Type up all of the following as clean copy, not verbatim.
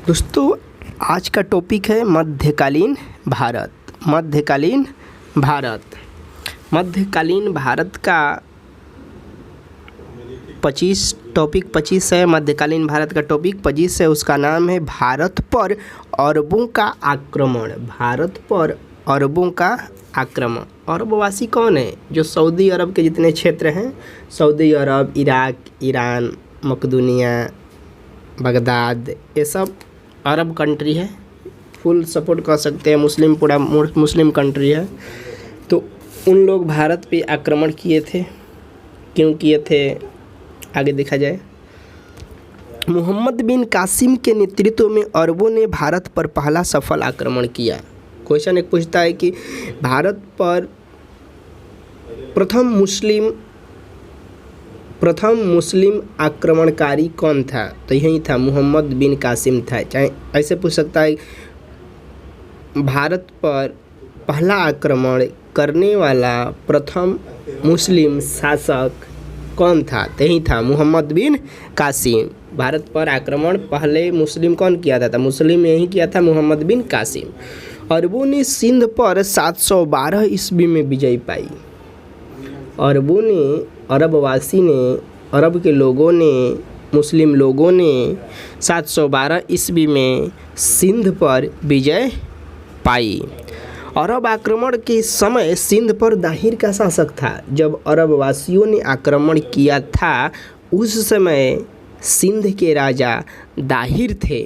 दोस्तों, आज का टॉपिक है मध्यकालीन भारत। मध्यकालीन भारत का 25 है। मध्यकालीन भारत का टॉपिक 25 है। उसका नाम है भारत पर अरबों का आक्रमण। भारत पर अरबों का आक्रमण। अरबवासी कौन है? जो सऊदी अरब के जितने क्षेत्र हैं, सऊदी अरब, इराक, ईरान, मकदूनिया, बगदाद, ये सब अरब कंट्री है। फुल सपोर्ट कर सकते हैं, पूरा मुस्लिम कंट्री है। तो उन लोग भारत पे आक्रमण किए थे। क्यों किए थे, आगे देखा जाए। मोहम्मद बिन कासिम के नेतृत्व में अरबों ने भारत पर पहला सफल आक्रमण किया। क्वेश्चन एक पूछता है कि भारत पर प्रथम मुस्लिम आक्रमणकारी कौन था? तो यही था, मोहम्मद बिन कासिम था। चाहे ऐसे पूछ सकता है, भारत पर पहला आक्रमण करने वाला प्रथम मुस्लिम शासक कौन था? तो यही था, मोहम्मद बिन कासिम। भारत पर आक्रमण पहले मुस्लिम कौन किया था? मुस्लिम यही किया था, मोहम्मद बिन कासिम। अरबों ने सिंध पर 712 ईस्वी में विजय पाई। अरबवासी ने, अरब के लोगों ने, मुस्लिम लोगों ने 712 ईस्वी में सिंध पर विजय पाई। अरब आक्रमण के समय सिंध पर दाहिर का शासक था। जब अरबवासियों ने आक्रमण किया था, उस समय सिंध के राजा दाहिर थे।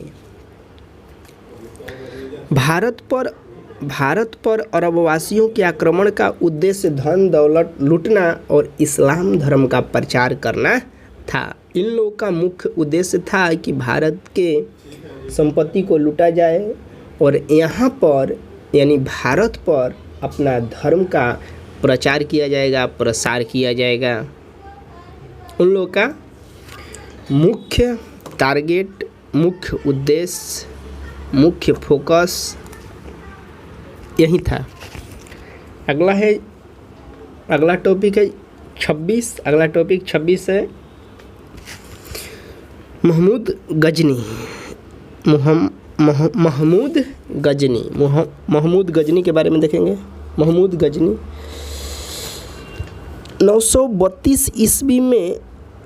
भारत पर अरबवासियों के आक्रमण का उद्देश्य धन दौलत लूटना और इस्लाम धर्म का प्रचार करना था। इन लोगों का मुख्य उद्देश्य था कि भारत के संपत्ति को लूटा जाए और यहाँ पर यानी भारत पर अपना धर्म का प्रचार किया जाएगा, प्रसार किया जाएगा। उन लोगों का मुख्य टारगेट, मुख्य उद्देश्य, मुख्य फोकस यही था। अगला टॉपिक है 26। अगला टॉपिक 26 है महमूद गजनी। महमूद गजनी के बारे में देखेंगे। महमूद गजनी 932 ईस्वी में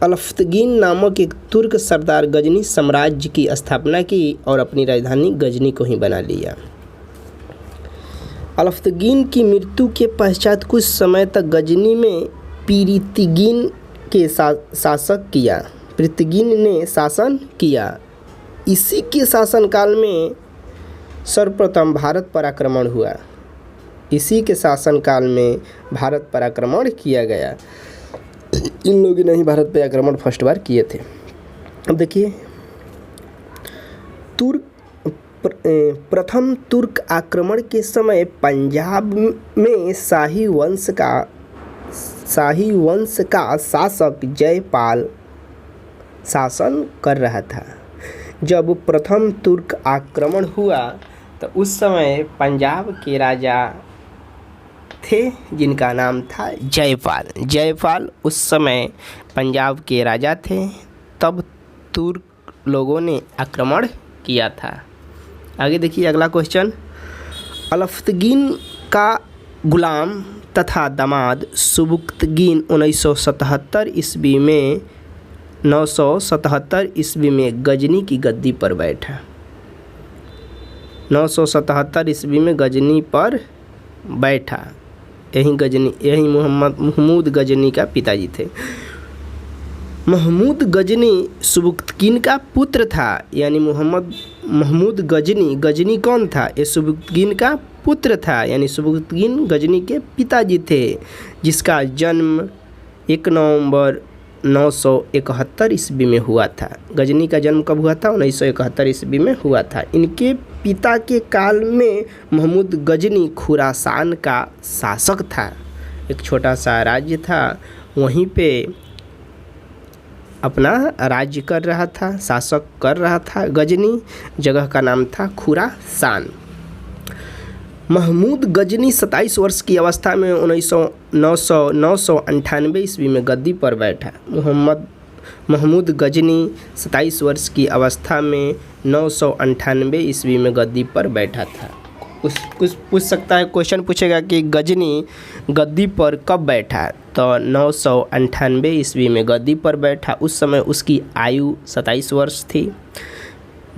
अल्फ्तगीन नामक एक तुर्क सरदार गजनी साम्राज्य की स्थापना की और अपनी राजधानी गजनी को ही बना लिया। अल्फ्तगीन की मृत्यु के पश्चात कुछ समय तक गजनी में पिरितिगिन ने शासन किया। इसी के शासनकाल में सर्वप्रथम भारत पर आक्रमण हुआ। इसी के शासनकाल में भारत पर आक्रमण किया गया। इन लोगों ने ही भारत पर आक्रमण फर्स्ट बार किए थे। अब देखिए, प्रथम तुर्क आक्रमण के समय पंजाब में शाही वंश का शासक जयपाल शासन कर रहा था। जब प्रथम तुर्क आक्रमण हुआ तो उस समय पंजाब के राजा थे जिनका नाम था जयपाल उस समय पंजाब के राजा थे। तब तुर्क लोगों ने आक्रमण किया था। आगे देखिए अगला क्वेश्चन। अल्फ्तगीन का गुलाम तथा दामाद सुबुक्तगीन 977 ईस्वी में गजनी की गद्दी पर बैठा। 977 ईस्वी में गजनी पर बैठा। यही महमूद गजनी का पिताजी थे। महमूद गजनी सुबुक्तगीन का पुत्र था। यानी महमूद गजनी कौन था? ये सुबुक्तगीन का पुत्र था, यानी सुबुक्तगीन गजनी के पिताजी थे, जिसका जन्म 1 नवंबर 971 ईस्वी में हुआ था। गजनी का जन्म कब हुआ था? 1971 ईस्वी में हुआ था। इनके पिता के काल में महमूद गजनी खुरासान का शासक था। एक छोटा सा राज्य था, वहीं पे अपना राज्य कर रहा था, शासक कर रहा था। गजनी जगह का नाम था खुरासान। महमूद गजनी 27 वर्ष की अवस्था में 998 ईस्वी में गद्दी पर बैठा। महमूद गजनी 27 वर्ष की अवस्था में 998 ईस्वी में गद्दी पर बैठा था। कुछ पूछ सकता है, क्वेश्चन पूछेगा कि गजनी गद्दी पर कब बैठा, तो 998 ईस्वी में गद्दी पर बैठा। उस समय उसकी आयु 27 वर्ष थी।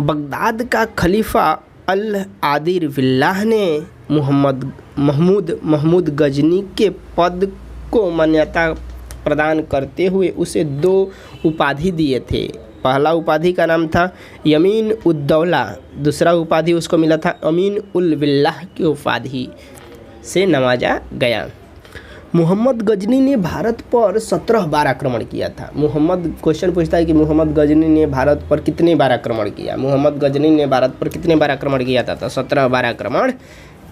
बगदाद का खलीफा अल आदिर बिल्लाह ने महमूद गजनी के पद को मान्यता प्रदान करते हुए उसे 2 उपाधि दिए थे। पहला उपाधि का नाम था यमीन उद्दौला, दूसरा उपाधि उसको मिला था अमीन उल बिल्लाह की उपाधि से नवाजा गया। मोहम्मद गजनी ने भारत पर 17 बार आक्रमण किया था। क्वेश्चन पूछता है कि मोहम्मद गजनी ने भारत पर कितने बार आक्रमण किया। मोहम्मद गजनी ने भारत पर कितने बार आक्रमण किया था, तो 17 बार आक्रमण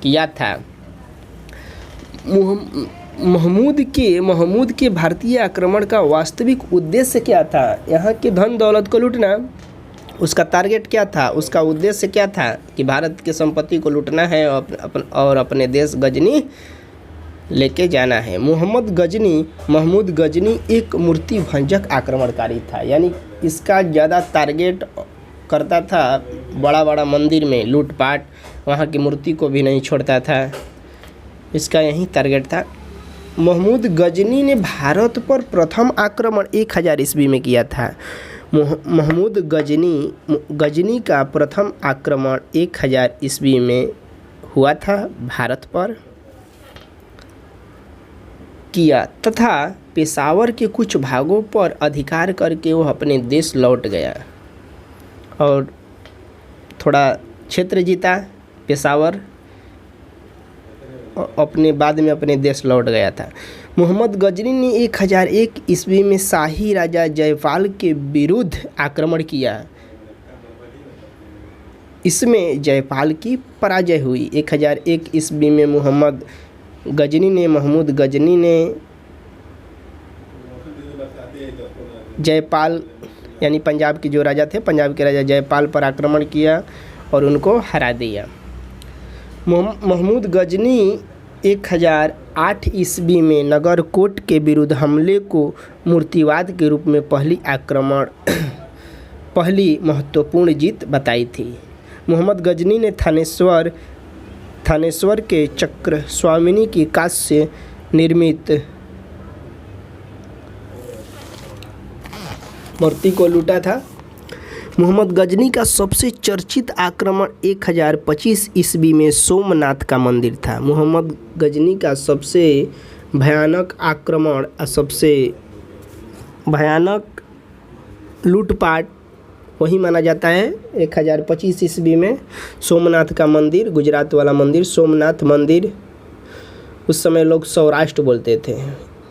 किया था। महमूद के भारतीय आक्रमण का वास्तविक उद्देश्य क्या था? यहाँ के धन दौलत को लूटना उसका टारगेट क्या था, उसका उद्देश्य क्या था कि भारत की संपत्ति को लूटना है और अपने देश गजनी लेके जाना है। महमूद गजनी एक मूर्ति भंजक आक्रमणकारी था, यानी इसका ज़्यादा टारगेट करता था बड़ा बड़ा मंदिर में लूटपाट, वहाँ की मूर्ति को भी नहीं छोड़ता था, इसका यही टारगेट था। महमूद गजनी ने भारत पर प्रथम आक्रमण 1000 ईस्वी में किया था। महमूद गजनी का प्रथम आक्रमण 1000 ईस्वी में हुआ था, भारत पर किया तथा पेशावर के कुछ भागों पर अधिकार करके वह अपने देश लौट गया और थोड़ा क्षेत्र जीता पेशावर, अपने बाद में अपने देश लौट गया था। मोहम्मद गजनी ने 1001 ईस्वी में शाही राजा जयपाल के विरुद्ध आक्रमण किया। इसमें जयपाल की पराजय हुई। 1001 ईस्वी में महमूद गजनी ने जयपाल यानी पंजाब के जो राजा थे, पंजाब के राजा जयपाल पर आक्रमण किया और उनको हरा दिया। महमूद गजनी 1008 ईस्वी में नगरकोट के विरुद्ध हमले को मूर्तिवाद के रूप में पहली महत्वपूर्ण जीत बताई थी। मोहम्मद गजनी ने थानेश्वर के चक्र स्वामिनी की कांच से निर्मित मूर्ति को लूटा था। मोहम्मद गजनी का सबसे चर्चित आक्रमण 1025 ईस्वी में सोमनाथ का मंदिर था। मोहम्मद गजनी का सबसे भयानक आक्रमण और सबसे भयानक लूटपाट वही माना जाता है 1025 ईस्वी में सोमनाथ का मंदिर, गुजरात वाला मंदिर सोमनाथ मंदिर, उस समय लोग सौराष्ट्र बोलते थे।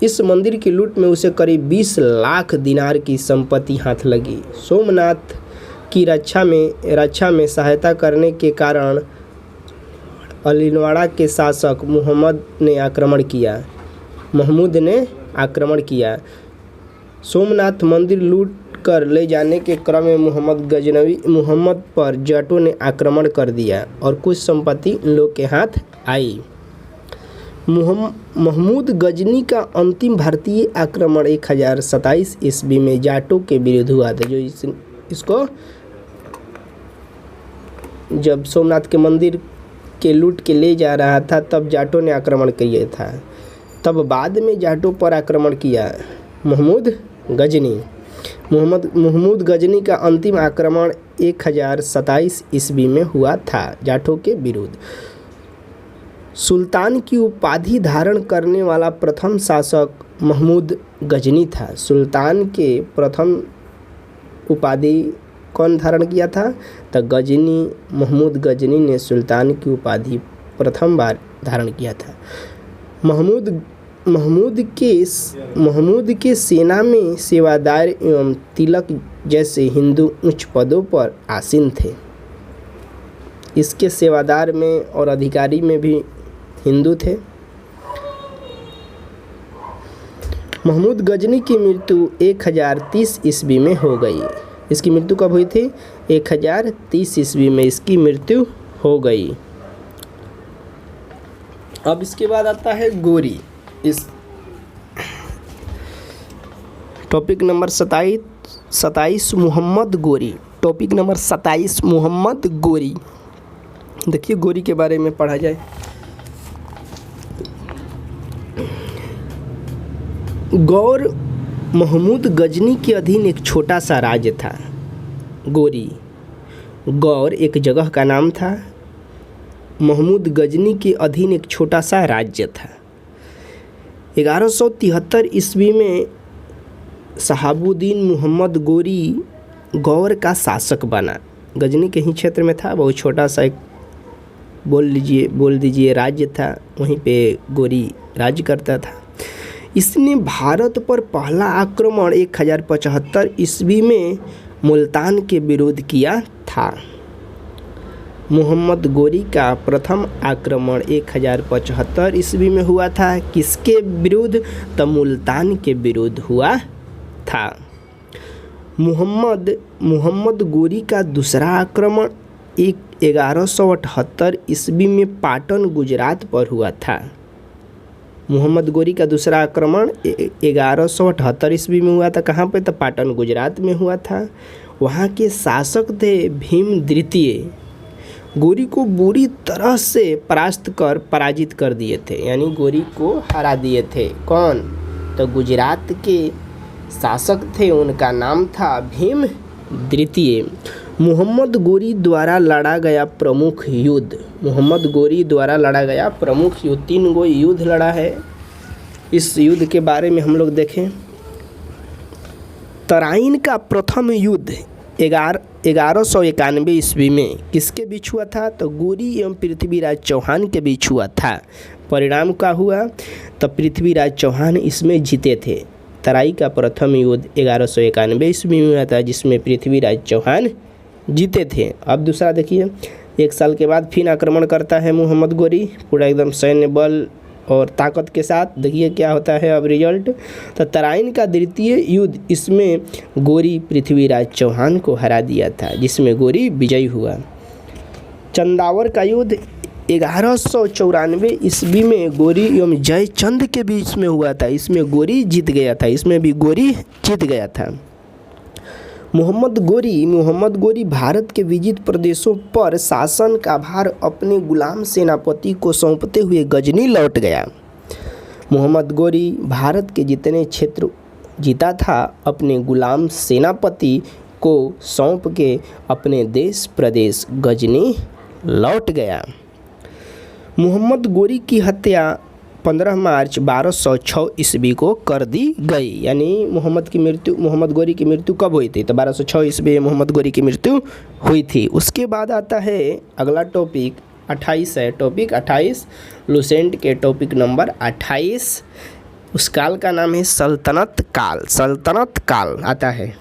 इस मंदिर की लूट में उसे करीब 20 लाख दिनार की संपत्ति हाथ लगी। सोमनाथ की रक्षा में सहायता करने के कारण अलीवाड़ा के शासक महमूद ने आक्रमण किया। सोमनाथ मंदिर लूट कर ले जाने के क्रम में मोहम्मद पर जटों ने आक्रमण कर दिया और कुछ संपत्ति इन लोग के हाथ आई। महमूद गजनी का अंतिम भारतीय आक्रमण 1027 ईस्वी में जाटों के विरुद्ध हुआ था। जो इसको जब सोमनाथ के मंदिर के लूट के ले जा रहा था तब जाटों ने आक्रमण किया था, तब बाद में जाटों पर आक्रमण किया महमूद गजनी का अंतिम आक्रमण 1027 ईस्वी में हुआ था जाटों के विरुद्ध। सुल्तान की उपाधि धारण करने वाला प्रथम शासक महमूद गजनी था। सुल्तान के प्रथम उपाधि कौन धारण किया था? तो महमूद गजनी ने सुल्तान की उपाधि प्रथम बार धारण किया था। महमूद के सेना में सेवादार एवं तिलक जैसे हिंदू उच्च पदों पर आसीन थे। इसके सेवादार में और अधिकारी में भी हिंदू थे। महमूद गजनी की मृत्यु 1030 ईस्वी में हो गई। इसकी मृत्यु कब हुई थी? 1030 ईस्वी में इसकी मृत्यु हो गई। अब इसके बाद आता है गोरी। इस topic number 27 Mohammad Ghori. Topic number 27 Mohammad Ghori. देखिए गोरी के बारे में पढ़ा जाए। गौर महमूद गजनी के अधीन एक छोटा सा राज्य था। गोरी, गौर एक जगह का नाम था। महमूद गजनी के अधीन एक छोटा सा राज्य था। 1173 ईस्वी में शहाबुद्दीन मोहम्मद गोरी गौर का शासक बना। गजनी के ही क्षेत्र में था, बहुत छोटा सा एक बोल दीजिए राज्य था, वहीं पे गोरी राज्य करता था। इसने भारत पर पहला आक्रमण 1075 ईस्वी में मुल्तान के विरुद्ध किया था। मोहम्मद गोरी का प्रथम आक्रमण 1075 ईस्वी में हुआ था। किसके विरुद्ध? तो मुल्तान के विरुद्ध हुआ था। मोहम्मद गोरी का दूसरा आक्रमण 1178 ईस्वी में पाटन गुजरात पर हुआ था। मोहम्मद गोरी का दूसरा आक्रमण 1178 ईस्वी में हुआ था। कहाँ पे? तो पाटन गुजरात में हुआ था। वहाँ के शासक थे भीम द्वितीय। गोरी को बुरी तरह से पराजित कर दिए थे, यानी गोरी को हरा दिए थे। कौन? तो गुजरात के शासक थे, उनका नाम था भीम द्वितीय। मोहम्मद गोरी द्वारा लड़ा गया प्रमुख युद्ध। मोहम्मद गोरी द्वारा लड़ा गया प्रमुख युद्ध, 3 गो युद्ध लड़ा है। इस युद्ध के बारे में हम लोग देखें। तराइन का प्रथम युद्ध 1191 ईस्वी में किसके बीच हुआ था? तो गोरी एवं पृथ्वीराज चौहान के बीच हुआ था। परिणाम क्या हुआ? तो पृथ्वीराज चौहान इसमें जीते थे। तराई का प्रथम युद्ध 1191 ईस्वी में हुआ था, जिसमें पृथ्वीराज चौहान जीते थे। अब दूसरा देखिए, 1 साल के बाद फिर आक्रमण करता है मोहम्मद गोरी, पूरा एकदम सैन्य बल और ताकत के साथ। देखिए क्या होता है अब रिजल्ट। तो तराइन का द्वितीय युद्ध, इसमें गोरी पृथ्वीराज चौहान को हरा दिया था, जिसमें गोरी विजयी हुआ। चंदावर का युद्ध 1194 ईस्वी में गोरी एवं जयचंद के बीच में हुआ था। इसमें गोरी जीत गया था, इसमें भी गोरी जीत गया था। मोहम्मद गोरी भारत के विजित प्रदेशों पर शासन का भार अपने गुलाम सेनापति को सौंपते हुए गजनी लौट गया। मोहम्मद गोरी भारत के जितने क्षेत्र जीता था, अपने गुलाम सेनापति को सौंप के अपने देश प्रदेश गजनी लौट गया। मोहम्मद गोरी की हत्या 15 मार्च 1206 ईस्वी को कर दी गई। यानी मोहम्मद गोरी की मृत्यु कब हुई थी? तो 1206 ईस्वी में मोहम्मद गोरी की मृत्यु हुई थी। उसके बाद आता है अगला टॉपिक 28 है। टॉपिक 28 लुसेंट के टॉपिक नंबर 28। उस काल का नाम है सल्तनत काल। सल्तनत काल आता है।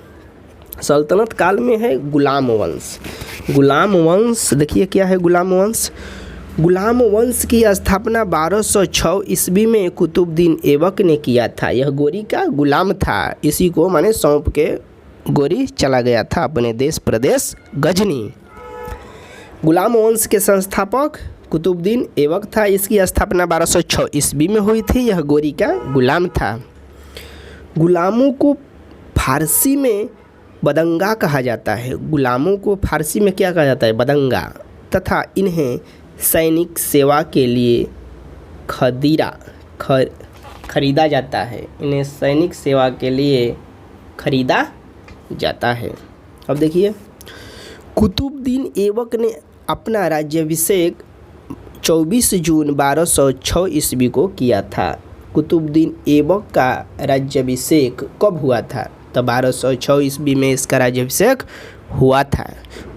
सल्तनत काल में है गुलाम वंश। गुलाम वंश देखिए क्या है गुलाम वंश। गुलाम वंश की स्थापना 1206 ईस्वी में कुतुबुद्दीन ऐबक ने किया था। यह गोरी का गुलाम था, इसी को माने सौंप के गोरी चला गया था अपने देश प्रदेश गजनी। गुलाम वंश के संस्थापक कुतुबुद्दीन ऐबक था। इसकी स्थापना 1206 ईस्वी में हुई थी। यह गोरी का गुलाम था। गुलामों को फारसी में बदंगा कहा जाता है। गुलामों को फारसी में क्या कहा जाता है? बदंगा। तथा इन्हें सैनिक सेवा के लिए खरीदा जाता है। इन्हें सैनिक सेवा के लिए खरीदा जाता है। अब देखिए, कुतुबुद्दीन ऐबक ने अपना राज्याभिषेक 24 जून 1206 ईस्वी को किया था। कुतुबुद्दीन ऐबक का राज्याभिषेक कब हुआ था? तो 1206 ईस्वी में इसका राज्याभिषेक हुआ था।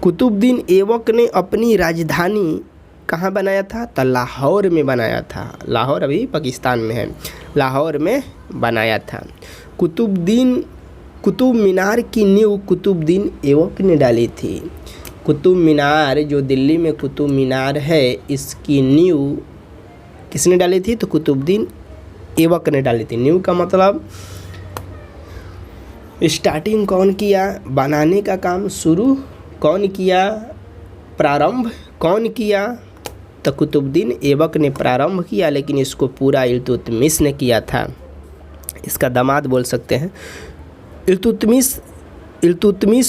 कुतुबुद्दीन ऐबक ने अपनी राजधानी कहाँ बनाया था? तो लाहौर में बनाया था। लाहौर अभी पाकिस्तान में है। लाहौर में बनाया था। कुतुब मीनार की नींव कुतुबुद्दीन ऐबक ने डाली थी। कुतुब मीनार जो दिल्ली में कुतुब मीनार है, इसकी नींव किसने डाली थी? तो कुतुबुद्दीन ऐबक ने डाली थी। नींव का मतलब स्टार्टिंग कौन किया? बनाने का काम शुरू कौन किया? प्रारंभ कौन किया? तो कुतुबुद्दीन ऐबक ने प्रारंभ किया, लेकिन इसको पूरा इल्तुतमिश ने किया था। इसका दामाद बोल सकते हैं। इल्तुतमिश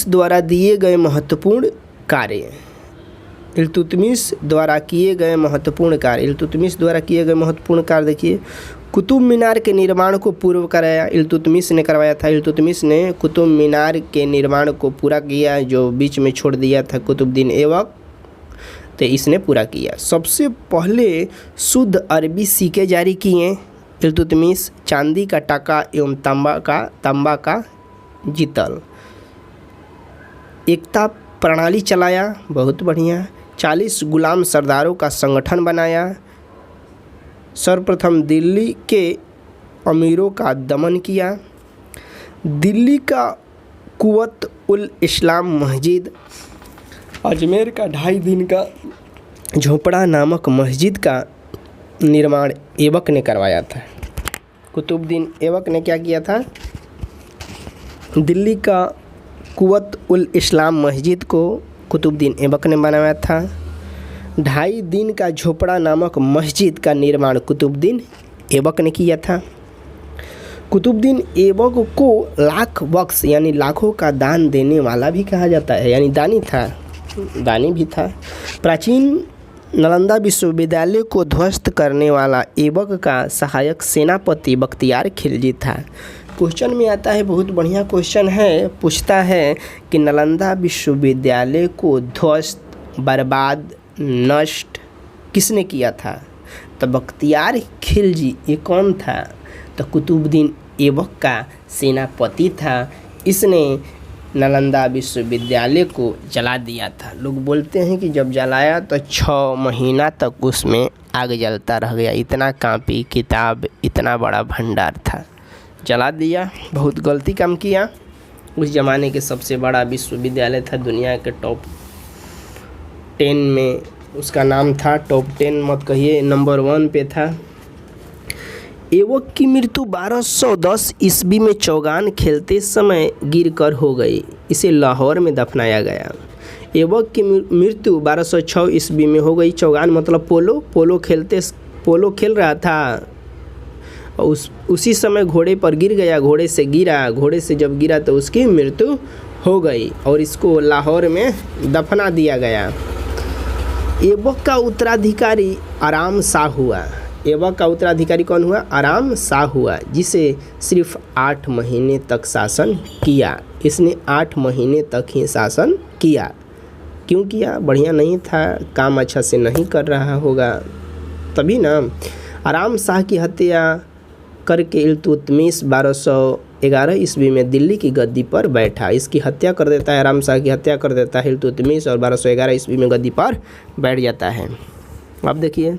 द्वारा दिए गए महत्वपूर्ण कार्य। इल्तुतमिश द्वारा किए गए महत्वपूर्ण कार्य देखिए, कुतुब मीनार के निर्माण को पूर्ण कराया, इल्तुतमिश ने करवाया था। इल्तुतमिश ने कुतुब मीनार के निर्माण को पूरा किया, जो बीच में छोड़ दिया था कुतुबुद्दीन ऐबक, तो इसने पूरा किया। सबसे पहले शुद्ध अरबी सिक्के जारी किए इल्तुतमिश, चांदी का टाका एवं तांबा का जितल। एकता प्रणाली चलाया, बहुत बढ़िया। 40 गुलाम सरदारों का संगठन बनाया। सर्वप्रथम दिल्ली के अमीरों का दमन किया। दिल्ली का कुव्वत उल इस्लाम मस्जिद, अजमेर का 2.5 दिन का झोपड़ा नामक मस्जिद का निर्माण ऐबक ने करवाया था। कुतुबुद्दीन ऐबक ने क्या किया था? दिल्ली का कुव्वत उल इस्लाम मस्जिद को कुतुबुद्दीन ऐबक ने बनाया था। 2.5 दिन का झोपड़ा नामक मस्जिद का निर्माण कुतुबुद्दीन ऐबक ने किया था। कुतुबुद्दीन ऐबक को लाख बख्श यानी लाखों का दान देने वाला भी कहा जाता है, यानी दानी भी था। प्राचीन नालंदा विश्वविद्यालय को ध्वस्त करने वाला ऐबक का सहायक सेनापति बख्तियार खिलजी था। क्वेश्चन में आता है, बहुत बढ़िया क्वेश्चन है, पूछता है कि नालंदा विश्वविद्यालय को ध्वस्त, बर्बाद, नष्ट किसने किया था? तो बख्तियार खिलजी। ये कौन था? तो कुतुबुद्दीन ऐबक का सेनापति था। इसने नालंदा विश्वविद्यालय को जला दिया था। लोग बोलते हैं कि जब जलाया तो 6 महीना तक उसमें आग जलता रह गया। इतना कॉपी किताब, इतना बड़ा भंडार था, जला दिया। बहुत गलती काम किया। उस ज़माने के सबसे बड़ा विश्वविद्यालय था, दुनिया के टॉप 10 में उसका नाम था। टॉप 10 मत कहिए, नंबर 1 पे था। ऐबक की मृत्यु 1210 ईस्वी में चौगान खेलते समय गिरकर हो गई। इसे लाहौर में दफनाया गया। ऐबक की मृत्यु 1206 ईस्वी में हो गई। चौगान मतलब पोलो खेल रहा था, उसी समय घोड़े पर गिर गया, घोड़े से जब गिरा तो उसकी मृत्यु हो गई और इसको लाहौर में दफना दिया गया। ऐबक का उत्तराधिकारी आराम शाह हुआ। ऐबक का उत्तराधिकारी कौन हुआ? आराम शाह हुआ, जिसे सिर्फ 8 महीने तक शासन किया। इसने 8 महीने तक ही शासन किया। क्यों किया? बढ़िया नहीं था, काम अच्छा से नहीं कर रहा होगा, तभी ना। आराम शाह की हत्या करके इल्तुतमिश 1211 ईस्वी में दिल्ली की गद्दी पर बैठा। इसकी हत्या कर देता है, आराम शाह की हत्या कर देता है इल्तुतमिश, और 1211 ईस्वी में गद्दी पर बैठ जाता है। अब देखिए,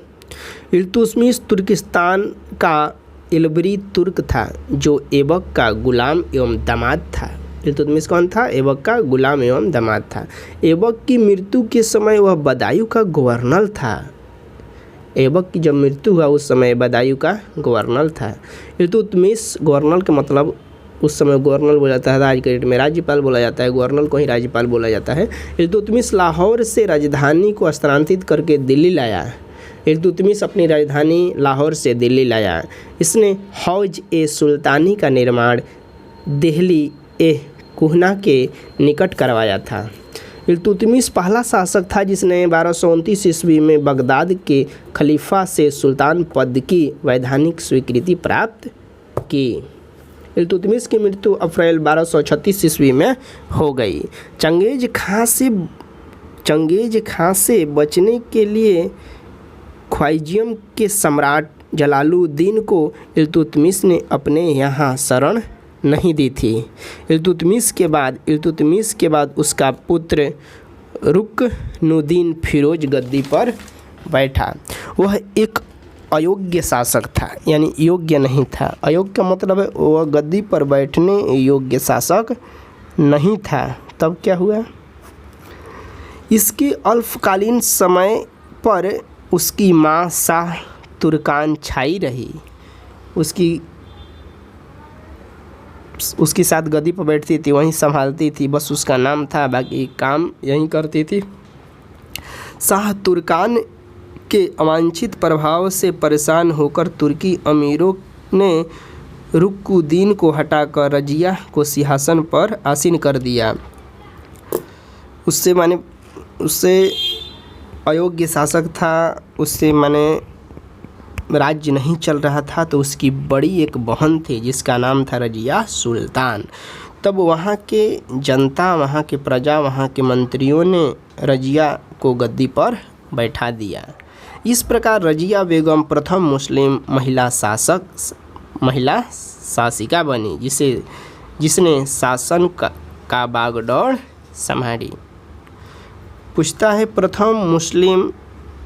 इल्तुतमिश तुर्किस्तान का इल्बरी तुर्क था, जो ऐबक का गुलाम एवं दामाद था। इल्तुतमिश कौन था? ऐबक का गुलाम एवं दामाद था। ऐबक की मृत्यु के समय वह बदायूं का गवर्नर था। ऐबक की जब मृत्यु हुआ उस समय बदायूं का गवर्नर था। इल्तुतमिश, गवर्नर का मतलब उस समय गवर्नर बोला जाता है, आज के डेट में राज्यपाल बोला जाता है, गवर्नर को ही राज्यपाल बोला जाता है। इल्तुतमिश लाहौर से राजधानी को स्थानांतरित करके दिल्ली लाया। इल्तुतमिश अपनी राजधानी लाहौर से दिल्ली लाया। इसने हौज ए सुल्तानी का निर्माण दिल्ली कुहना के निकट करवाया था। इल्तुतमिश पहला शासक था जिसने 1229 ईस्वी में बगदाद के खलीफा से सुल्तान पद की वैधानिक स्वीकृति प्राप्त की। इल्तुतमिश की मृत्यु अप्रैल 1236 ईस्वी में हो गई। चंगेज खां से बचने के लिए ख्वारिज़म के सम्राट जलालुद्दीन को इल्तुतमिश ने अपने यहाँ शरण नहीं दी थी। इल्तुतमिश के बाद उसका पुत्र रुकनुद्दीन फिरोज गद्दी पर बैठा। वह एक अयोग्य शासक था, यानी योग्य नहीं था। अयोग्य का मतलब है वह गद्दी पर बैठने योग्य शासक नहीं था। तब क्या हुआ? इसके अल्पकालीन समय पर उसकी माँ शाह तुर्कान छाई रही। उसके साथ गद्दी पर बैठती थी, वहीं संभालती थी, बस उसका नाम था, बाकी काम यहीं करती थी। शाह तुर्कान के अवांछित प्रभाव से परेशान होकर तुर्की अमीरों ने रुक्नुद्दीन को हटाकर रजिया को सिंहासन पर आसीन कर दिया। उससे अयोग्य शासक था, उससे राज्य नहीं चल रहा था, तो उसकी बड़ी एक बहन थी जिसका नाम था रजिया सुल्तान। तब वहाँ के जनता, वहाँ के प्रजा, वहाँ के मंत्रियों ने रजिया को गद्दी पर बैठा दिया। इस प्रकार रजिया बेगम प्रथम मुस्लिम महिला शासिका बनी जिसने शासन का बागडोर संभाली। पूछता है प्रथम मुस्लिम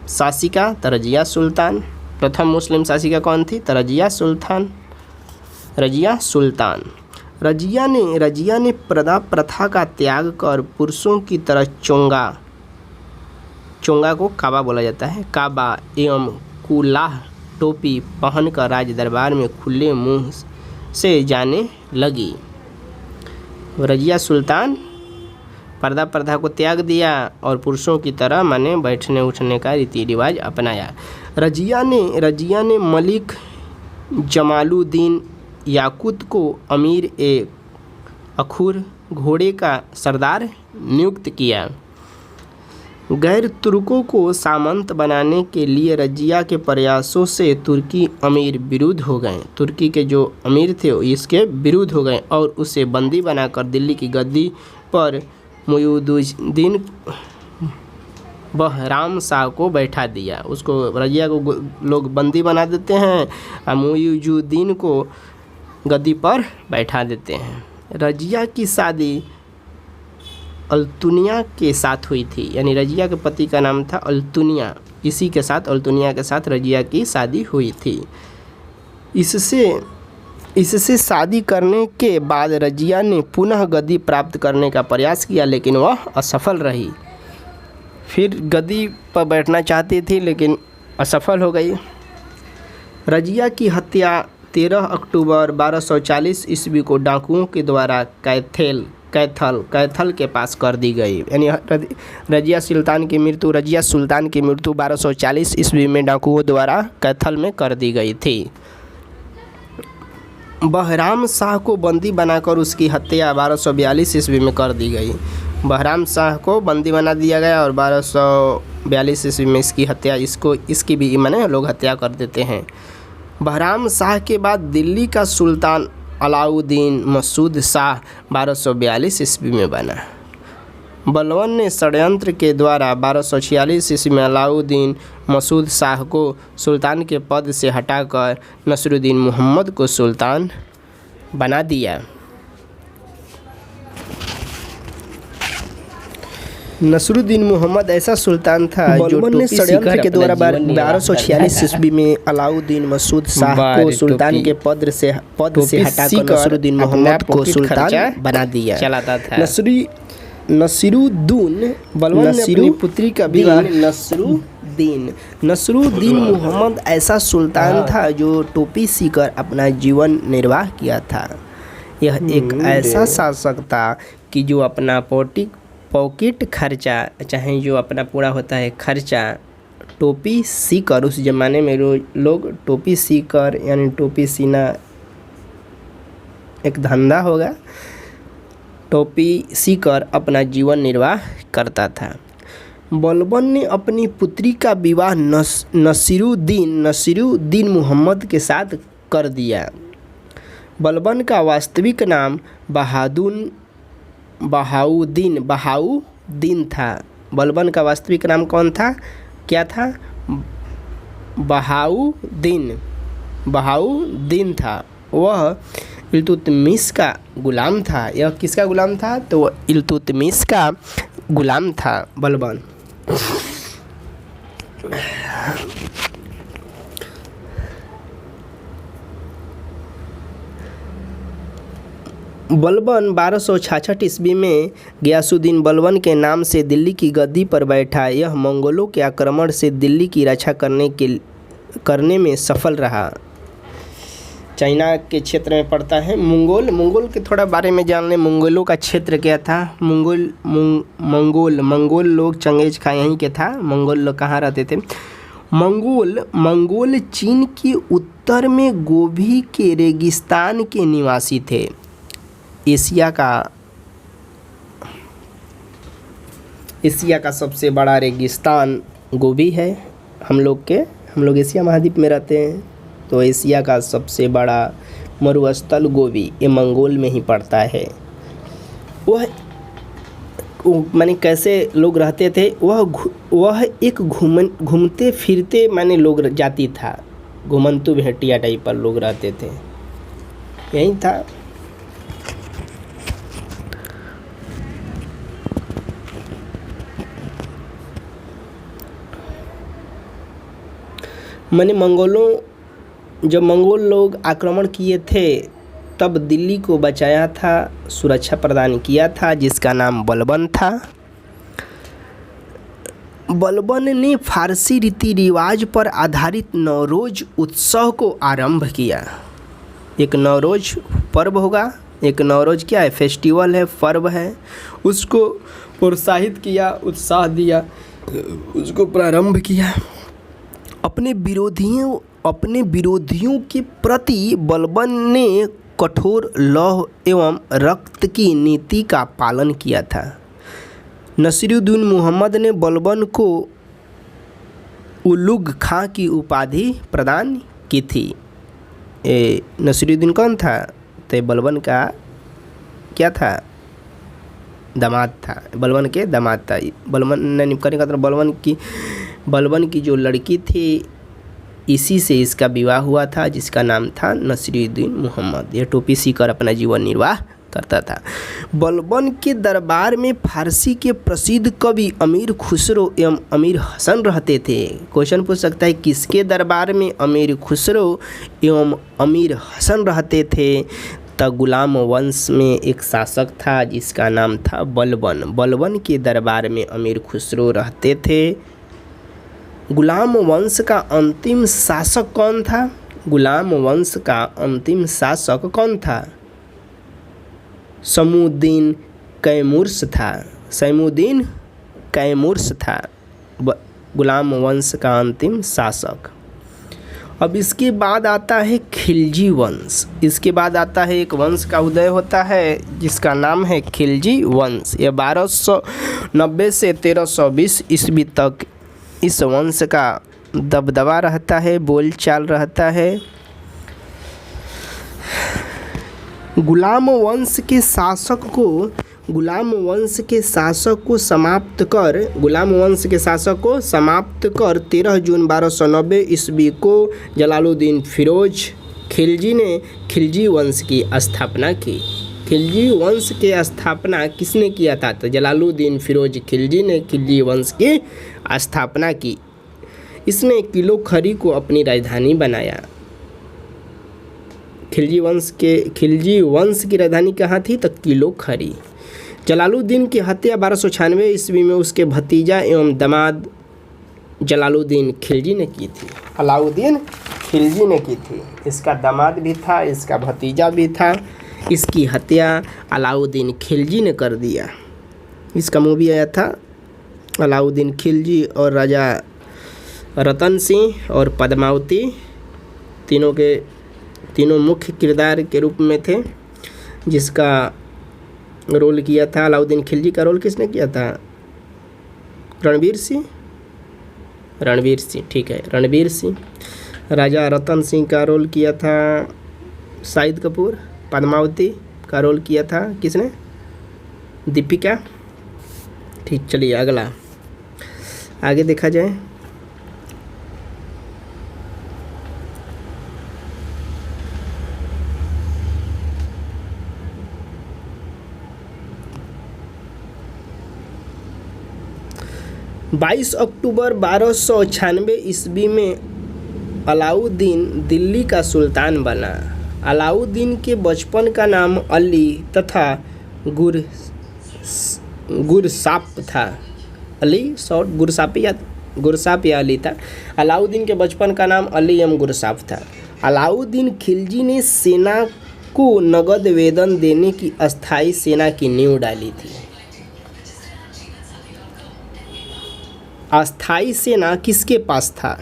शासिका रजिया सुल्तान। प्रथम मुस्लिम शासिका कौन थी? रजिया सुल्तान। रजिया ने पर्दा प्रथा का त्याग कर पुरुषों की तरह चोंगा को काबा बोला जाता है, काबा एवं कुलाह टोपी पहनकर राज दरबार में खुले मुंह से जाने लगी। रजिया सुल्तान पर्दा प्रथा को त्याग दिया और पुरुषों की तरह बैठने उठने का रीति रिवाज अपनाया। रजिया ने मलिक जमालुद्दीन याकूत को अमीर ए अखुर घोड़े का सरदार नियुक्त किया। गैर तुर्कों को सामंत बनाने के लिए रजिया के प्रयासों से तुर्की अमीर विरुद्ध हो गए। तुर्की के जो अमीर थे इसके विरुद्ध हो गए और उसे बंदी बनाकर दिल्ली की गद्दी पर मुइजुद्दीन बहराम शाह को बैठा दिया। उसको रजिया को लोग बंदी बना देते हैं और मुइजुद्दीन को गद्दी पर बैठा देते हैं। रजिया की शादी अल्तुनिया के साथ हुई थी, यानी रजिया के पति का नाम था अल्तुनिया। इसी के साथ अल्तुनिया के साथ रजिया की शादी हुई थी। इससे शादी करने के बाद रजिया ने पुनः गद्दी प्राप्त करने का प्रयास किया, लेकिन वह असफल रही। फिर गद्दी पर बैठना चाहती थी लेकिन असफल हो गई। रजिया की हत्या 13 अक्टूबर 1240 ईस्वी को डाकुओं के द्वारा कैथल के पास कर दी गई। यानी रजिया सुल्तान की मृत्यु 1240 ईस्वी में डाकुओं द्वारा कैथल में कर दी गई थी। बहराम शाह को बंदी बनाकर उसकी हत्या 1242 ईस्वी में कर दी गई। बहराम शाह को बंदी बना दिया गया और 1242 ईस्वी में इसकी हत्या इसकी भी लोग हत्या कर देते हैं। बहराम शाह के बाद दिल्ली का सुल्तान अलाउद्दीन मसूद शाह 1242 ईस्वी में बना। बलबन ने षड्यंत्र के द्वारा 1246 ईस्वी में अलाउद्दीन मसूद शाह को सुल्तान के पद से हटाकर नसरुद्दीन मोहम्मद को सुल्तान बना दिया। नसरुद्दीन मोहम्मद ऐसा सुल्तान था जो ने षड्यंत्र के द्वारा 1246 ईस्वी में अलाउद्दीन मसूद शाह को सुल्तान के पद से हटाकर नसरुद्दीन मोहम्मद को सुल्तान बना दिया। चलाता था। नसीरुद्दीन बलबन ने अपनी पुत्री का विवाह नसरुद्दीन मोहम्मद ऐसा सुल्तान था जो टोपी सीकर अपना जीवन निर्वाह किया था। यह एक ऐसा शासक था कि जो अपना पॉकेट खर्चा, चाहे जो अपना पूरा होता है खर्चा, टोपी सीकर, उस ज़माने में लोग टोपी सीकर, यानी टोपी सीना एक धंधा होगा, टोपी सीकर अपना जीवन निर्वाह करता था। बलबन ने अपनी पुत्री का विवाह नसीरुद्दीन मोहम्मद के साथ कर दिया। बलबन का वास्तविक नाम बहाउद्दीन था। बलबन का वास्तविक नाम क्या था? बहाउद्दीन था। वह इल्तुतमिश का गुलाम था। यह किसका गुलाम था? तो इल्तुतमिश का गुलाम था बलबन। बलबन 1266 ईस्वी में गयासुद्दीन बलबन के नाम से दिल्ली की गद्दी पर बैठा। यह मंगोलों के आक्रमण से दिल्ली की रक्षा करने में सफल रहा। चाइना के क्षेत्र में पड़ता है। मंगोल के थोड़ा बारे में जान लें। मंगोलों का क्षेत्र क्या था? मंगोल लोग चंगेज खां यहीं के था। मंगोल लोग कहाँ रहते थे? मंगोल चीन के उत्तर में गोबी के रेगिस्तान के निवासी थे। एशिया का सबसे बड़ा रेगिस्तान गोबी है। हम लोग एशिया महाद्वीप में रहते हैं, तो एशिया का सबसे बड़ा मरुस्थल गोबी ये मंगोल में ही पड़ता है। वह माने कैसे लोग रहते थे, वह एक घूमते फिरते माने लोग जाति था, घुमंतु भेटिया टाइप पर लोग रहते थे, यही था। माने जब मंगोल लोग आक्रमण किए थे तब दिल्ली को बचाया था, सुरक्षा प्रदान किया था, जिसका नाम बलबन था। बलबन ने फारसी रीति रिवाज पर आधारित नवरोज उत्सव को आरंभ किया। एक नवरोज पर्व होगा, एक नवरोज क्या है, फेस्टिवल है, पर्व है, उसको प्रोत्साहित किया, उत्साह दिया, उसको प्रारंभ किया। अपने विरोधियों के प्रति बलबन ने कठोर लौह एवं रक्त की नीति का पालन किया था। नसीरुद्दीन मोहम्मद ने बलबन को उलुग खां की उपाधि प्रदान की थी। नसीरुद्दीन कौन था, तो बलबन का क्या था, दामाद था, बलबन के दामाद था। बलबन ने निपटने का बलबन की जो लड़की थी, इसी से इसका विवाह हुआ था, जिसका नाम था नसीरुद्दीन मोहम्मद। यह टोपी सीकर अपना जीवन निर्वाह करता था। बलबन के दरबार में फारसी के प्रसिद्ध कवि अमीर खुसरो एवं अमीर हसन रहते थे। क्वेश्चन पूछ सकता है किसके दरबार में अमीर खुसरो एवं अमीर हसन रहते थे, तो गुलाम वंश में एक शासक था जिसका नाम था बलबन। बलबन के दरबार में अमीर खुसरो रहते थे। गुलाम वंश का अंतिम शासक कौन था, गुलाम वंश का अंतिम शासक कौन था, सैमुद्दीन कैमुर्स था। सैमुद्दीन कैमुर्स था गुलाम वंश का अंतिम शासक। अब इसके बाद आता है खिलजी वंश। इसके बाद आता है एक वंश का उदय होता है जिसका नाम है खिलजी वंश। यह 1290 से 1320 ईस्वी तक इस वंश का दबदबा रहता है, बोलचाल रहता है। गुलाम वंश के शासक को समाप्त कर 13 जून 1290 ईस्वी को जलालुद्दीन फिरोज खिलजी ने खिलजी वंश की स्थापना की। खिलजी वंश की स्थापना किसने किया था, तो जलालुद्दीन फिरोज खिलजी ने खिलजी वंश की स्थापना की। इसने किलो खरी को अपनी राजधानी बनाया। खिलजी वंश की राजधानी कहाँ थी, तो किलो खरी। जलालुद्दीन की हत्या 1296 ईस्वी में उसके भतीजा एवं दामाद जलालुद्दीन खिलजी ने की थी। अलाउद्दीन खिलजी ने की थी। इसका दामाद भी था, इसका भतीजा भी था। इसकी हत्या अलाउद्दीन खिलजी ने कर दिया। इसका मूवी आया था अलाउद्दीन खिलजी और राजा रतन सिंह और पद्मावती, तीनों मुख्य किरदार के रूप में थे, जिसका रोल किया था अलाउद्दीन खिलजी का रोल किसने किया था, रणवीर सिंह, ठीक है, रणवीर सिंह। राजा रतन सिंह का रोल किया था शाहिद कपूर। पद्मावती का रोल किया था किसने, दीपिका। ठीक, चलिए अगला आगे देखा जाए। बाईस अक्टूबर 1296 ईस्वी में अलाउद्दीन दिल्ली का सुल्तान बना। अलाउद्दीन के बचपन का नाम अली तथा गुरसाप था। अली शॉर्ट गुरसाप या अली था। अलाउद्दीन के बचपन का नाम अली एवं गुरसाप था। अलाउद्दीन खिलजी ने सेना को नगद वेतन देने की अस्थायी सेना की नींव डाली थी। अस्थायी सेना किसके पास था,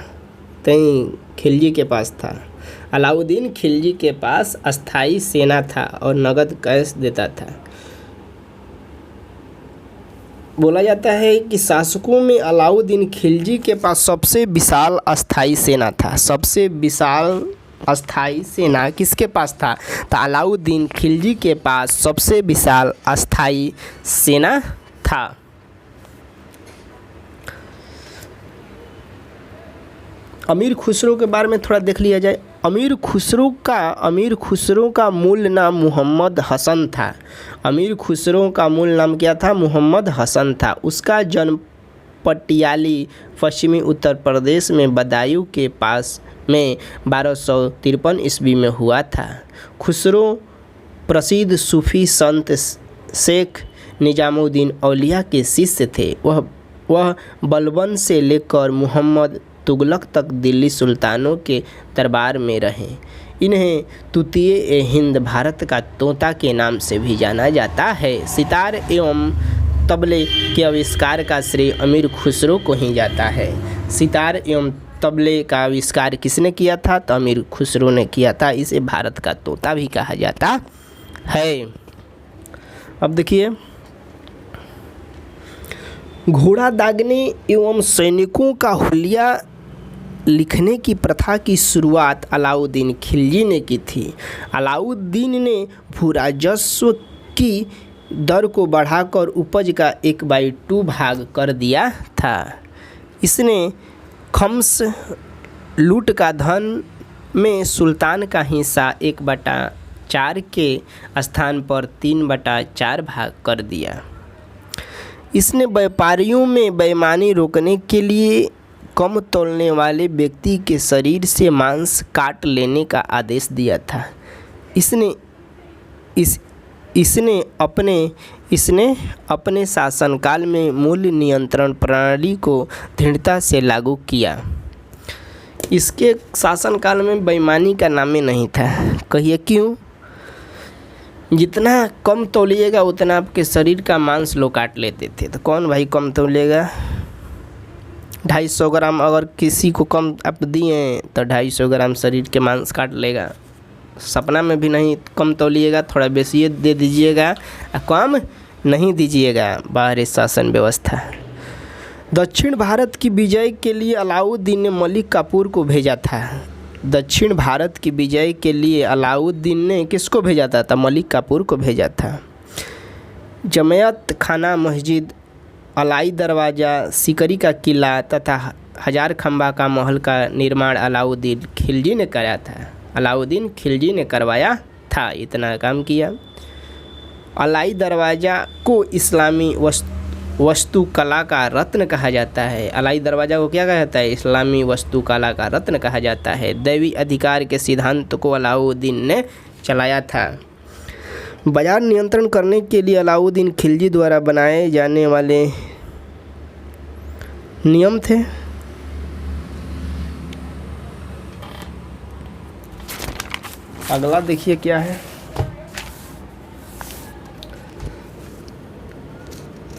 कहीं खिलजी के पास था। अलाउद्दीन खिलजी के पास अस्थाई सेना था और नगद कैश देता था। बोला जाता है कि शासकों में अलाउद्दीन खिलजी के पास सबसे विशाल अस्थाई सेना था। सबसे विशाल अस्थाई सेना किसके पास था? तो अलाउद्दीन खिलजी के पास सबसे विशाल अस्थाई सेना था। अमीर खुसरो के बारे में थोड़ा देख लिया जाए। अमीर खुसरो का मूल नाम मोहम्मद हसन था। अमीर खुसरो का मूल नाम क्या था? मोहम्मद हसन था। उसका जन्म पटियाली पश्चिमी उत्तर प्रदेश में बदायूं के पास में 1253 ईस्वी में हुआ था। खुसरो प्रसिद्ध सूफी संत शेख निजामुद्दीन औलिया के शिष्य थे। वह बलबन से लेकर मोहम्मद तुगलक तक दिल्ली सुल्तानों के दरबार में रहे। इन्हें तूतीय हिंद भारत का तोता के नाम से भी जाना जाता है। सितार एवं तबले के आविष्कार का श्रेय अमीर खुसरो को ही जाता है। सितार एवं तबले का आविष्कार किसने किया था? तो अमीर खुसरो ने किया था। इसे भारत का तोता भी कहा जाता है। अब देखिए, घोड़ा दागने एवं सैनिकों का हुलिया लिखने की प्रथा की शुरुआत अलाउद्दीन खिलजी ने की थी। अलाउद्दीन ने भूराजस्व की दर को बढ़ाकर उपज का 1/2 भाग कर दिया था। इसने खम्स लूट का धन में सुल्तान का हिस्सा 1/4 के स्थान पर 3/4 भाग कर दिया। इसने व्यापारियों में बेईमानी रोकने के लिए कम तौलने वाले व्यक्ति के शरीर से मांस काट लेने का आदेश दिया था। इसने अपने शासनकाल में मूल्य नियंत्रण प्रणाली को दृढ़ता से लागू किया। इसके शासनकाल में बेईमानी का नाम ही नहीं था। कहिए क्यों? जितना कम तौलिएगा उतना आपके शरीर का मांस लोग काट लेते थे। तो कौन भाई कम तौलेगा? 250 ग्राम अगर किसी को कम आप दिए तो 250 ग्राम शरीर के मांस काट लेगा। सपना में भी नहीं कम तौलिएगा, थोड़ा बेसी दे दीजिएगा, कम नहीं दीजिएगा। बाहरी शासन व्यवस्था। दक्षिण भारत की विजय के लिए अलाउद्दीन ने मलिक काफूर को भेजा था। दक्षिण भारत की विजय के लिए अलाउद्दीन ने किसको भेजा था? मलिक काफूर को भेजा था। जमयत खाना मस्जिद, अलाई दरवाज़ा, सिकरी का किला तथा 1000 खंबा का महल का निर्माण अलाउद्दीन खिलजी ने कराया था। अलाउद्दीन खिलजी ने करवाया था। इतना काम किया। अलाई दरवाज़ा को इस्लामी वास्तुकला का रत्न कहा जाता है। अलाई दरवाज़ा को क्या कहा जाता है? इस्लामी वास्तुकला का रत्न कहा जाता है। दैवी अधिकार के सिद्धांत को अलाउद्दीन ने चलाया था। बाजार नियंत्रण करने के लिए अलाउद्दीन खिलजी द्वारा बनाए जाने वाले नियम थे। अगला देखिए क्या है।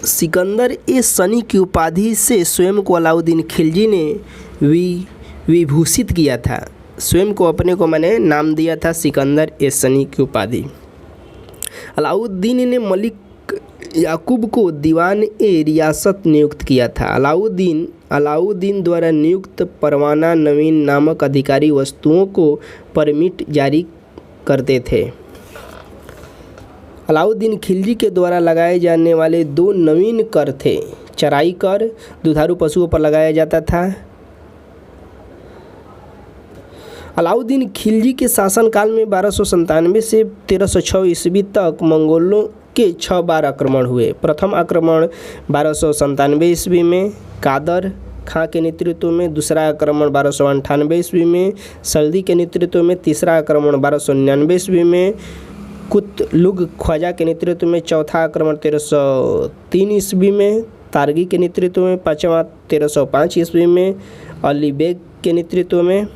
सिकंदर ए सनी की उपाधि से स्वयं को अलाउद्दीन खिलजी ने विभूषित किया था। स्वयं को अपने को मैंने नाम दिया था सिकंदर ए सनी की उपाधि। अलाउद्दीन ने मलिक याकूब को दीवान ए रियासत नियुक्त किया था। अलाउद्दीन द्वारा नियुक्त परवाना नवीन नामक अधिकारी वस्तुओं को परमिट जारी करते थे। अलाउद्दीन खिलजी के द्वारा लगाए जाने वाले 2 नवीन कर थे। चराई कर दुधारू पशुओं पर लगाया जाता था। अलाउद्दीन खिलजी के शासनकाल में 1297 से 1306 ईस्वी तक मंगोलों के 6 बार आक्रमण हुए। प्रथम आक्रमण 1297 ईस्वी में कादर खां के नेतृत्व में, दूसरा आक्रमण 1298 ईस्वी में सल्दी के नेतृत्व में, तीसरा आक्रमण 1299 ईस्वी में कुतलुग ख्वाजा के नेतृत्व में, चौथा आक्रमण 1303 ईस्वी में तारगी के नेतृत्व में, पाँचवा 1305 ईस्वी में अली बेग के नेतृत्व में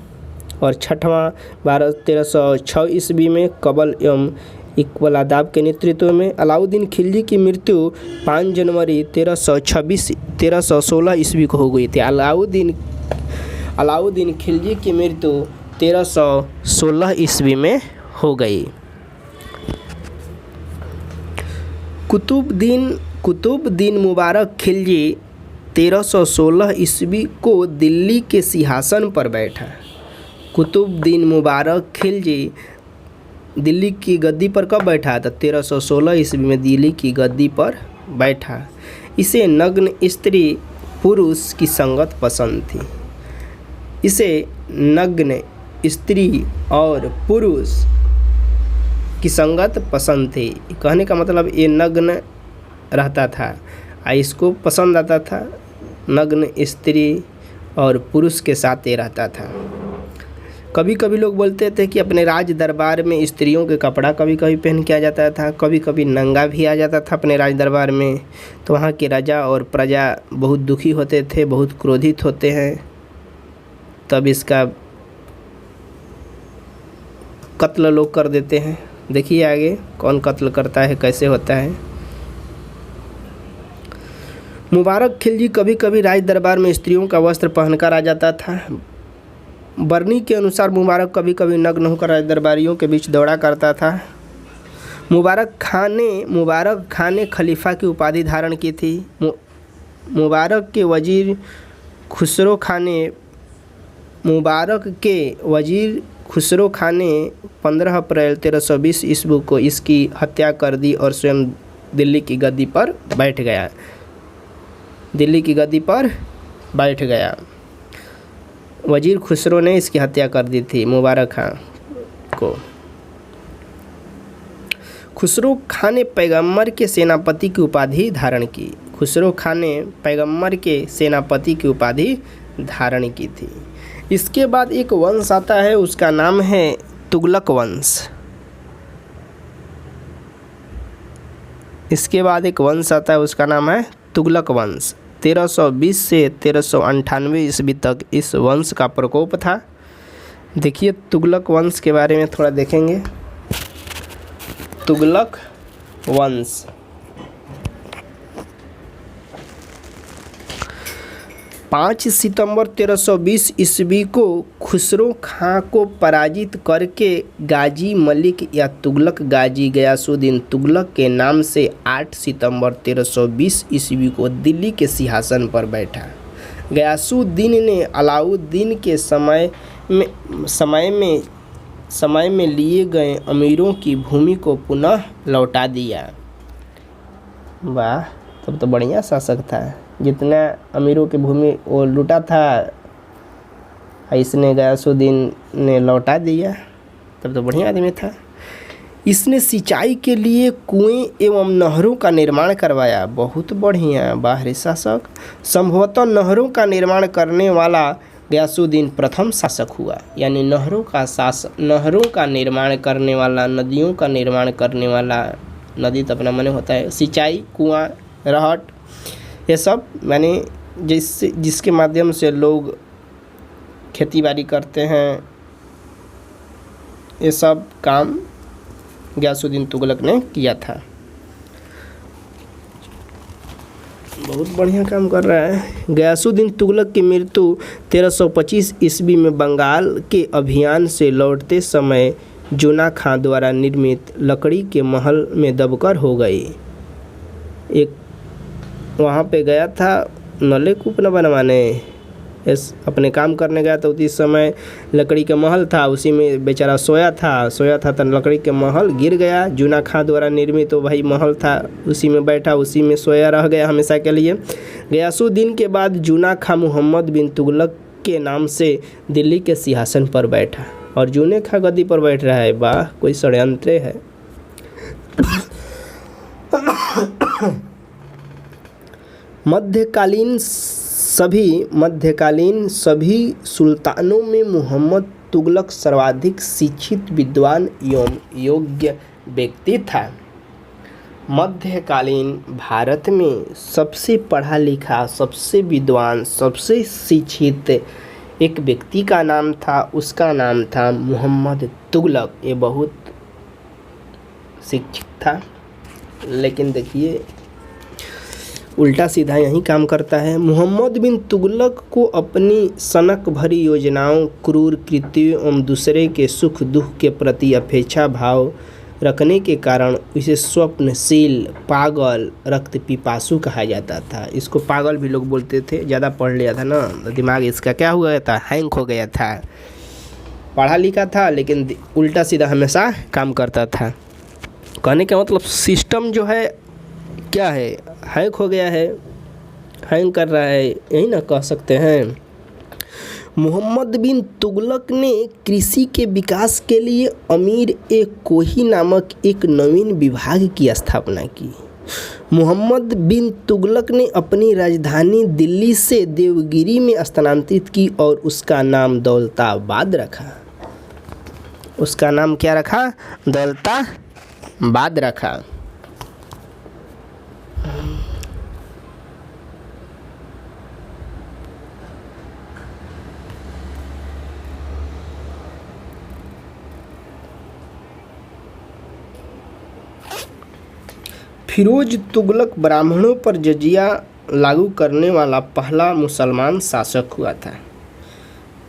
और छठवां 1306 ईस्वी में कबल एवं इकबालदाब के नेतृत्व में। अलाउद्दीन खिलजी की मृत्यु 5 जनवरी 1316 ईस्वी को हो गई थी। अलाउद्दीन खिलजी की मृत्यु 1316 ईस्वी में हो गई। कुतुबुद्दीन मुबारक खिलजी 1316 ईस्वी को दिल्ली के सिंहासन पर बैठा। कुतुबुद्दीन मुबारक खिलजी दिल्ली की गद्दी पर कब बैठा था? 1316 ईस्वी में दिल्ली की गद्दी पर बैठा। इसे नग्न स्त्री पुरुष की संगत पसंद थी। इसे नग्न स्त्री और पुरुष की संगत पसंद थी। कहने का मतलब ये नग्न रहता था, इसको पसंद आता था, नग्न स्त्री और पुरुष के साथ ये रहता था। कभी कभी लोग बोलते थे कि अपने राज दरबार में स्त्रियों के कपड़ा कभी कभी पहन के आ जाता था, कभी कभी नंगा भी आ जाता था अपने राज दरबार में। तो वहाँ के राजा और प्रजा बहुत दुखी होते थे, बहुत क्रोधित होते हैं। तब इसका कत्ल लोग कर देते हैं। देखिए आगे कौन कत्ल करता है, कैसे होता है। मुबारक खिलजी कभी कभी राज दरबार में स्त्रियों का वस्त्र पहनकर आ जाता था। बरनी के अनुसार मुबारक कभी कभी नग्न होकर राज दरबारियों के बीच दौड़ा करता था। मुबारक खान ने खलीफा की उपाधि धारण की थी। मुबारक के वजीर खुसरो खान ने 15 अप्रैल 1320 ईस्वी को इसकी हत्या कर दी और स्वयं दिल्ली की गद्दी पर बैठ गया। वजीर खुसरो ने इसकी हत्या कर दी थी मुबारक खान को। खुसरो खान ने पैगंबर के सेनापति की उपाधि धारण की। खुसरो खान ने पैगंबर के सेनापति की उपाधि धारण की थी। इसके बाद एक वंश आता है, उसका नाम है तुगलक वंश। इसके बाद एक वंश आता है, उसका नाम है तुगलक वंश। 1320 से 1398 ईस्वी तक इस वंश का प्रकोप था। देखिए तुगलक वंश के बारे में थोड़ा देखेंगे। तुगलक वंश 5 सितंबर 1320 ईस्वी को खुसरो खां को पराजित करके गाजी मलिक या तुगलक गाजी गयासुद्दीन तुगलक के नाम से 8 सितंबर 1320 ईस्वी को दिल्ली के सिंहासन पर बैठा। गयासुद्दीन ने अलाउद्दीन के समय में लिए गए अमीरों की भूमि को पुनः लौटा दिया। वाह, तब तो बढ़िया शासक था। जितना अमीरों की भूमि वो लूटा था, इसने गयासुद्दीन ने लौटा दिया। तब तो बढ़िया आदमी था। इसने सिंचाई के लिए कुएं एवं नहरों का निर्माण करवाया। बहुत बढ़िया, बाहरी शासक। संभवतः नहरों का निर्माण करने वाला गयासुद्दीन प्रथम शासक हुआ। यानी नहरों का निर्माण करने वाला, नदियों का निर्माण करने वाला। नदी तो अपना माने होता है सिंचाई, कुआं, रहट, ये सब माने जिसके माध्यम से लोग खेती बाड़ी करते हैं। ये सब काम गयासुद्दीन तुगलक ने किया था। बहुत बढ़िया काम कर रहा है। गयासुद्दीन तुगलक की मृत्यु 1325 ईस्वी में बंगाल के अभियान से लौटते समय जूना खां द्वारा निर्मित लकड़ी के महल में दबकर हो गई। एक वहाँ पे गया था नले कूप न बनवाने, अपने काम करने गया। तो उस समय लकड़ी का महल था, उसी में बेचारा सोया था तो लकड़ी के महल गिर गया। जूना खां द्वारा निर्मित तो वही महल था, उसी में बैठा, उसी में सोया रह गया हमेशा के लिए। गयासुद्दीन के बाद जूना खां मोहम्मद बिन तुगलक के नाम से दिल्ली के सिंहासन पर बैठा और जूने खां गद्दी पर बैठ रहा है। वाह, कोई षड्यंत्र है। मध्यकालीन सभी सुल्तानों में मोहम्मद तुगलक सर्वाधिक शिक्षित, विद्वान एवं योग्य व्यक्ति था। मध्यकालीन भारत में सबसे पढ़ा लिखा, सबसे विद्वान, सबसे शिक्षित एक व्यक्ति का नाम था, उसका नाम था मोहम्मद तुगलक। ये बहुत शिक्षित था। लेकिन देखिए उल्टा सीधा यही काम करता है। मोहम्मद बिन तुगलक को अपनी सनक भरी योजनाओं, क्रूर कृत्यों एवं दूसरे के सुख दुख के प्रति अपेक्षा भाव रखने के कारण इसे स्वप्नशील, पागल, रक्त पिपासु कहा जाता था। इसको पागल भी लोग बोलते थे, ज़्यादा पढ़ लिया था ना, दिमाग इसका क्या हुआ था, हैंग हो गया था। पढ़ा लिखा था लेकिन उल्टा सीधा हमेशा काम करता था। कहने का मतलब सिस्टम जो है क्या है, हैंग हो गया है, हैंग कर रहा है, यही ना कह सकते हैं। मोहम्मद बिन तुगलक ने कृषि के विकास के लिए अमीर ए कोही नामक एक नवीन विभाग की स्थापना की। मोहम्मद बिन तुगलक ने अपनी राजधानी दिल्ली से देवगिरी में स्थानांतरित की और उसका नाम दौलताबाद रखा। उसका नाम क्या रखा, दौलताबाद रखा। फिरोज तुगलक ब्राह्मणों पर जजिया लागू करने वाला पहला मुसलमान शासक हुआ था।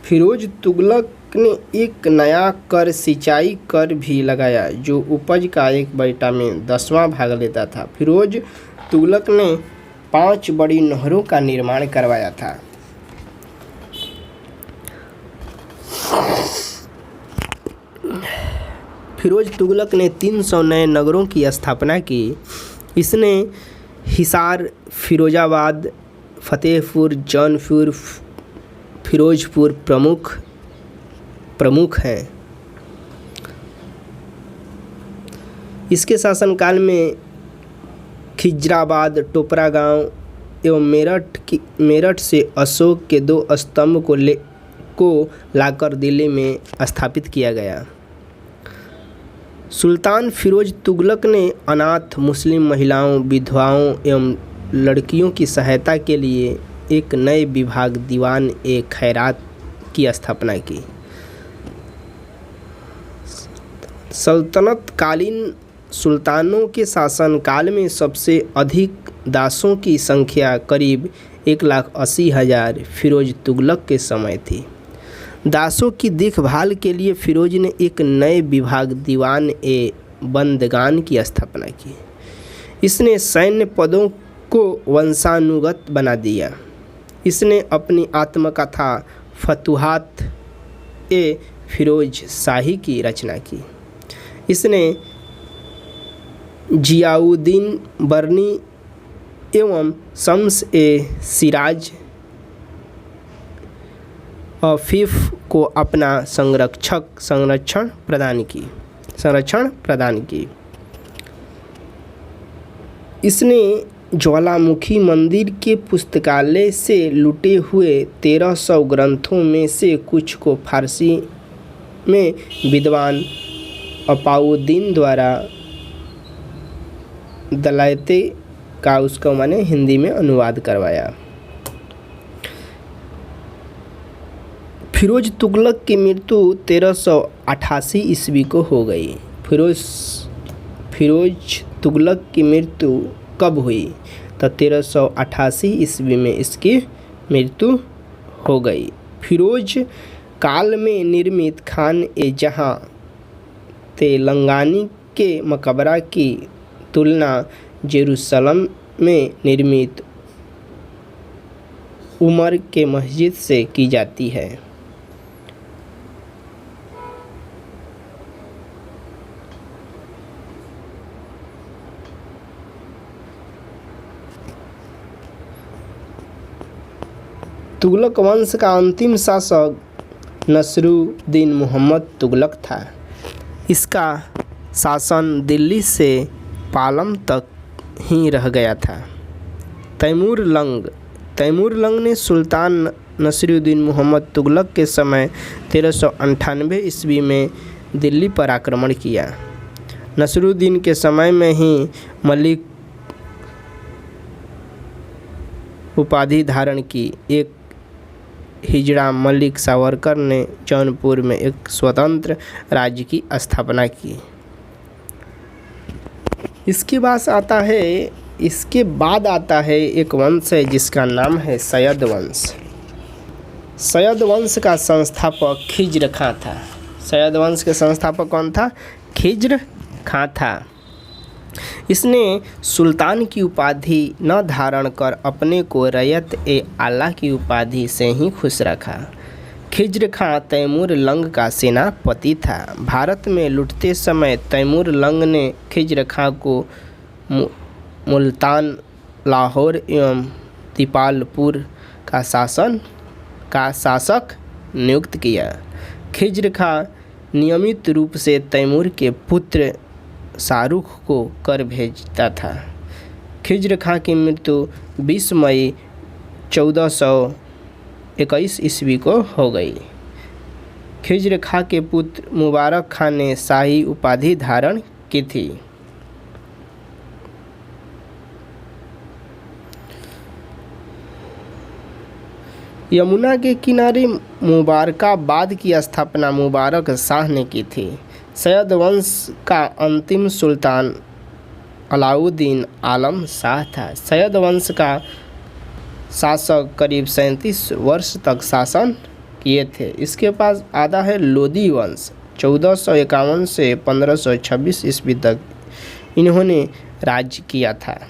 फिरोज तुगलक ने एक नया कर, सिंचाई कर भी लगाया जो उपज का 1/10 में 10वां भाग लेता था। फिरोज तुगलक ने 5 बड़ी नहरों का निर्माण करवाया था। फिरोज तुगलक ने 300 नए नगरों की स्थापना की। इसने हिसार, फिरोजाबाद, फतेहपुर, जौनपुर, फिरोजपुर प्रमुख हैं। इसके शासनकाल में खिजराबाद, टोपरा गांव एवं मेरठ से अशोक के 2 स्तंभ को लाकर दिल्ली में स्थापित किया गया। सुल्तान फिरोज तुगलक ने अनाथ मुस्लिम महिलाओं, विधवाओं एवं लड़कियों की सहायता के लिए एक नए विभाग दीवान ए खैरात की स्थापना की। सल्तनत कालीन सुल्तानों के शासनकाल में सबसे अधिक दासों की संख्या करीब 1,80,000 फिरोज तुगलक के समय थी। दासों की देखभाल के लिए फिरोज ने एक नए विभाग दीवान ए बंदगान की स्थापना की। इसने सैन्य पदों को वंशानुगत बना दिया। इसने अपनी आत्मकथा फतुहात ए फिरोज शाही की रचना की। इसने जियाउद्दीन बर्नी एवं शम्स ए सिराज अफीफ को अपना संरक्षण प्रदान की। इसने ज्वालामुखी मंदिर के पुस्तकालय से लुटे हुए 1300 ग्रंथों में से कुछ को फारसी में विद्वान अपाउद्दीन द्वारा दलायते का उसका माने हिंदी में अनुवाद करवाया। फिरोज तुगलक की मृत्यु 1388 ईस्वी को हो गई। फिरोज तुगलक की मृत्यु कब हुई? तो 1388 ईस्वी में इसकी मृत्यु हो गई। फिरोज काल में निर्मित खान ए जहां तेलंगानी के मकबरा की तुलना जेरूसलम में निर्मित उमर के मस्जिद से की जाती है। तुगलक वंश का अंतिम शासक नसरुद्दीन मोहम्मद तुगलक था। इसका शासन दिल्ली से पालम तक ही रह गया था। तैमूर लंग ने सुल्तान नसरुद्दीन मोहम्मद तुगलक के समय 1398 ईस्वी में दिल्ली पर आक्रमण किया। नसरुद्दीन के समय में ही मलिक उपाधि धारण की। एक हिजड़ा मलिक सावरकर ने जौनपुर में एक स्वतंत्र राज्य की स्थापना की। इसके बाद आता है इसके बाद आता है एक वंश है जिसका नाम है सयद वंश। सयद वंश का संस्थापक खिज्र खां था। सयद वंश के संस्थापक कौन था? खिज्र खां था। इसने सुल्तान की उपाधि न धारण कर अपने को रयत ए आला की उपाधि से ही खुश रखा। खिज्र खां तैमूर लंग का सेनापति था। भारत में लुटते समय तैमूर लंग ने खिज्र खां को मुल्तान, लाहौर एवं दीपालपुर का शासक नियुक्त किया। खिज्र खां नियमित रूप से तैमूर के पुत्र शाहरुख को कर भेजता था। खिज्र खां की मृत्यु 20 मई 1421 ईस्वी को हो गई। खिज्र खां के पुत्र मुबारक खां ने शाही उपाधि धारण की थी। यमुना के किनारे मुबारकाबाद की स्थापना मुबारक शाह ने की थी। सयद वंश का अंतिम सुल्तान अलाउद्दीन आलम शाह था। सयद वंश का शासक करीब 37 वर्ष तक शासन किए थे। इसके पास आधा है लोदी वंश। 1451 से 1526 ईस्वी तक इन्होंने राज्य किया था।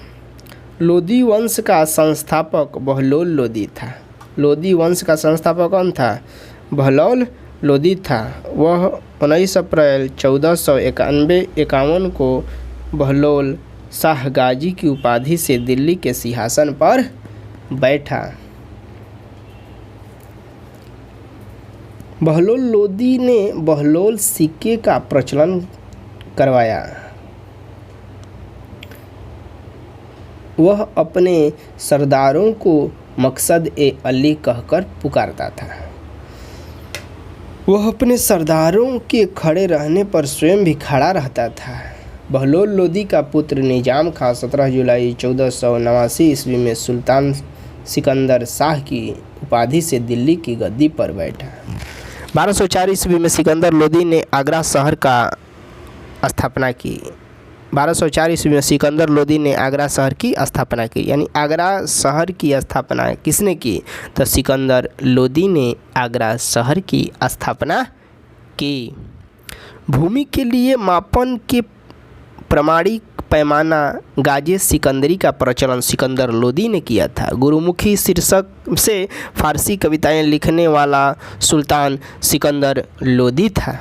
लोदी वंश का संस्थापक बहलोल लोदी था। लोदी वंश का संस्थापक कौन था? बहलोल लोदी था। वह 19 अप्रैल 1491 को बहलोल शाह गाजी की उपाधि से दिल्ली के सिंहासन पर बैठा। बहलोल लोदी ने बहलोल सिक्के का प्रचलन करवाया। वह अपने सरदारों को मकसद ए अली कहकर पुकारता था। वह अपने सरदारों के खड़े रहने पर स्वयं भी खड़ा रहता था। बहलोल लोदी का पुत्र निजाम खां 17 जुलाई 1489 ईस्वी में सुल्तान सिकंदर शाह की उपाधि से दिल्ली की गद्दी पर बैठा। 1204 ईस्वी में सिकंदर लोदी ने आगरा शहर का स्थापना की। 1204 ईस्वी में सिकंदर लोदी ने आगरा शहर की स्थापना की। यानी आगरा शहर की स्थापना किसने की? तो सिकंदर लोदी ने आगरा शहर की स्थापना की। भूमि के लिए मापन के प्रमाणिक पैमाना गाजे सिकंदरी का प्रचलन सिकंदर लोदी ने किया था। गुरुमुखी शीर्षक से फारसी कविताएं लिखने वाला सुल्तान सिकंदर लोदी था।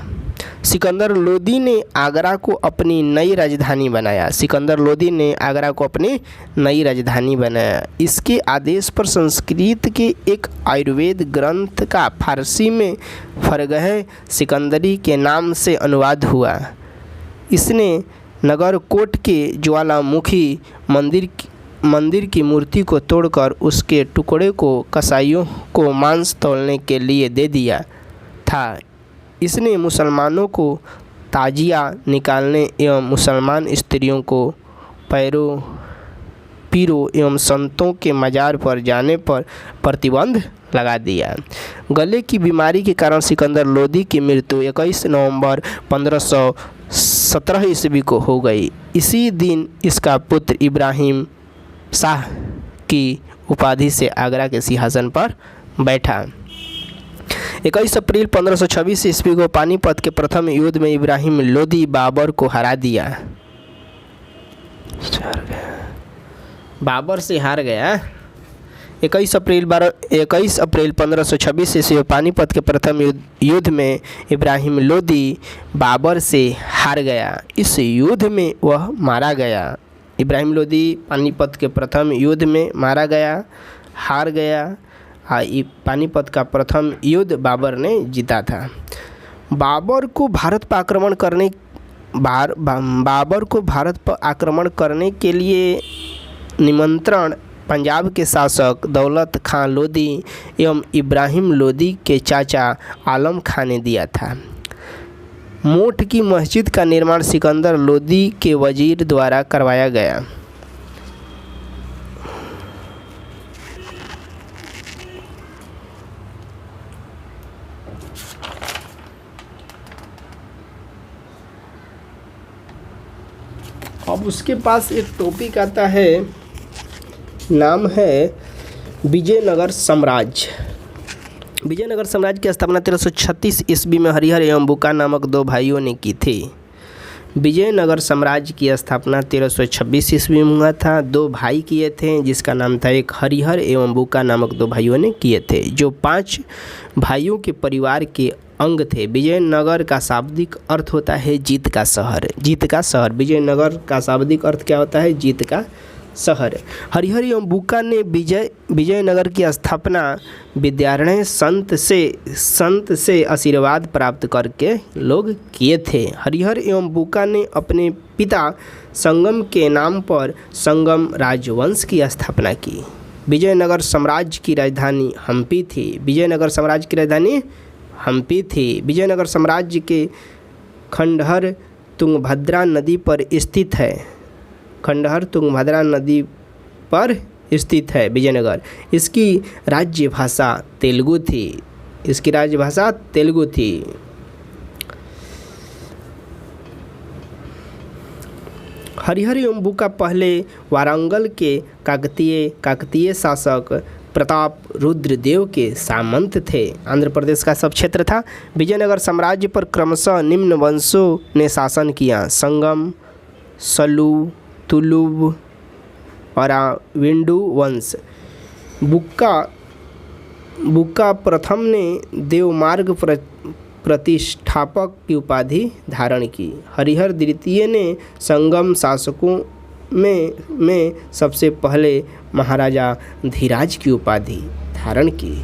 सिकंदर लोदी ने आगरा को अपनी नई राजधानी बनाया। सिकंदर लोदी ने आगरा को अपनी नई राजधानी बनाया। इसके आदेश पर संस्कृत के एक आयुर्वेद ग्रंथ का फारसी में फरगह सिकंदरी के नाम से अनुवाद हुआ। इसने नगरकोट के ज्वालामुखी मंदिर की मूर्ति को तोड़कर उसके टुकड़े को कसाईयों को मांस तौलने के लिए दे दिया था। इसने मुसलमानों को ताजिया निकालने एवं मुसलमान स्त्रियों को पीरों एवं संतों के मज़ार पर जाने पर प्रतिबंध लगा दिया। गले की बीमारी के कारण सिकंदर लोदी की मृत्यु 21 नवंबर 1517 ईस्वी को हो गई। इसी दिन इसका पुत्र इब्राहिम शाह की उपाधि से आगरा के सिंहासन पर बैठा। 21 अप्रैल 1526 ईस्वी को पानीपत के प्रथम युद्ध में इब्राहिम लोदी बाबर को हरा दिया। बाबर से हार गया। 21 अप्रैल 1526 ईस्वी पानीपत के प्रथम युद्ध में इब्राहिम लोदी बाबर से हार गया। इस युद्ध में वह मारा गया। इब्राहिम लोदी पानीपत के प्रथम युद्ध में मारा गया, हार गया। पानीपत का प्रथम युद्ध बाबर ने जीता था। बाबर को भारत पर आक्रमण करने के लिए निमंत्रण पंजाब के शासक दौलत खां लोदी एवं इब्राहिम लोदी के चाचा आलम खां ने दिया था। मोठ की मस्जिद का निर्माण सिकंदर लोदी के वजीर द्वारा करवाया गया। अब उसके पास एक टॉपिक आता है नाम है विजयनगर साम्राज्य। विजयनगर साम्राज्य की स्थापना 1336 ईस्वी में हरिहर एवं बुक्का नामक दो भाइयों ने की थी। विजयनगर साम्राज्य की स्थापना 1326 ईस्वी में हुआ था। दो भाई किए थे जिसका नाम था, एक हरिहर एवं बुक्का नामक दो भाइयों ने किए थे, जो 5 भाइयों के परिवार के अंग थे। विजयनगर का शाब्दिक अर्थ होता है जीत का शहर। जीत का शहर, विजयनगर का शाब्दिक अर्थ क्या होता है? जीत का शहर। हरिहर एवं बुक्का ने विजयनगर की स्थापना विद्यारण्य संत से आशीर्वाद प्राप्त करके लोग किए थे। हरिहर एवं बुक्का ने अपने पिता संगम के नाम पर संगम राजवंश की स्थापना की। विजयनगर साम्राज्य की राजधानी हम्पी थी। विजयनगर साम्राज्य की राजधानी हम्पी थी। विजयनगर साम्राज्य के खंडहर तुंगभद्रा नदी पर स्थित है। खंडहर तुंगभद्रा नदी पर स्थित है विजयनगर। इसकी राज्य भाषा तेलुगु थी। इसकी राज्य भाषा तेलुगु थी। हरिहर एवं बुक्का पहले वारंगल के काकतीय शासक प्रताप रुद्र देव के सामंत थे। आंध्र प्रदेश का सब क्षेत्र था। विजयनगर साम्राज्य पर क्रमशः निम्न वंशों ने शासन किया: संगम, सलू, तुलुव और विंडू वंश। बुक्का प्रथम ने देवमार्ग प्रतिष्ठापक की उपाधि धारण की। हरिहर द्वितीय ने संगम शासकों में सबसे पहले महाराजा धीराज की उपाधि धारण की।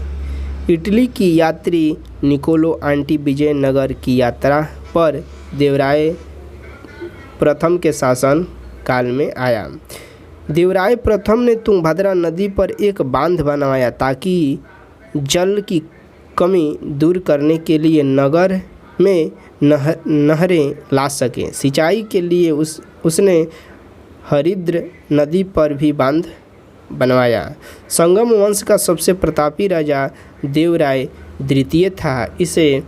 इटली की यात्री निकोलो आंटी विजयनगर की यात्रा पर देवराय प्रथम के शासन काल में आया। देवराय प्रथम ने तुंगभद्रा नदी पर एक बांध बनवाया ताकि जल की कमी दूर करने के लिए नगर में नहरें ला सकें। सिंचाई के लिए उसने हरिद्र नदी पर भी बांध बनवाया। संगम वंश का सबसे प्रतापी राजा देवराय द्वितीय था। इसे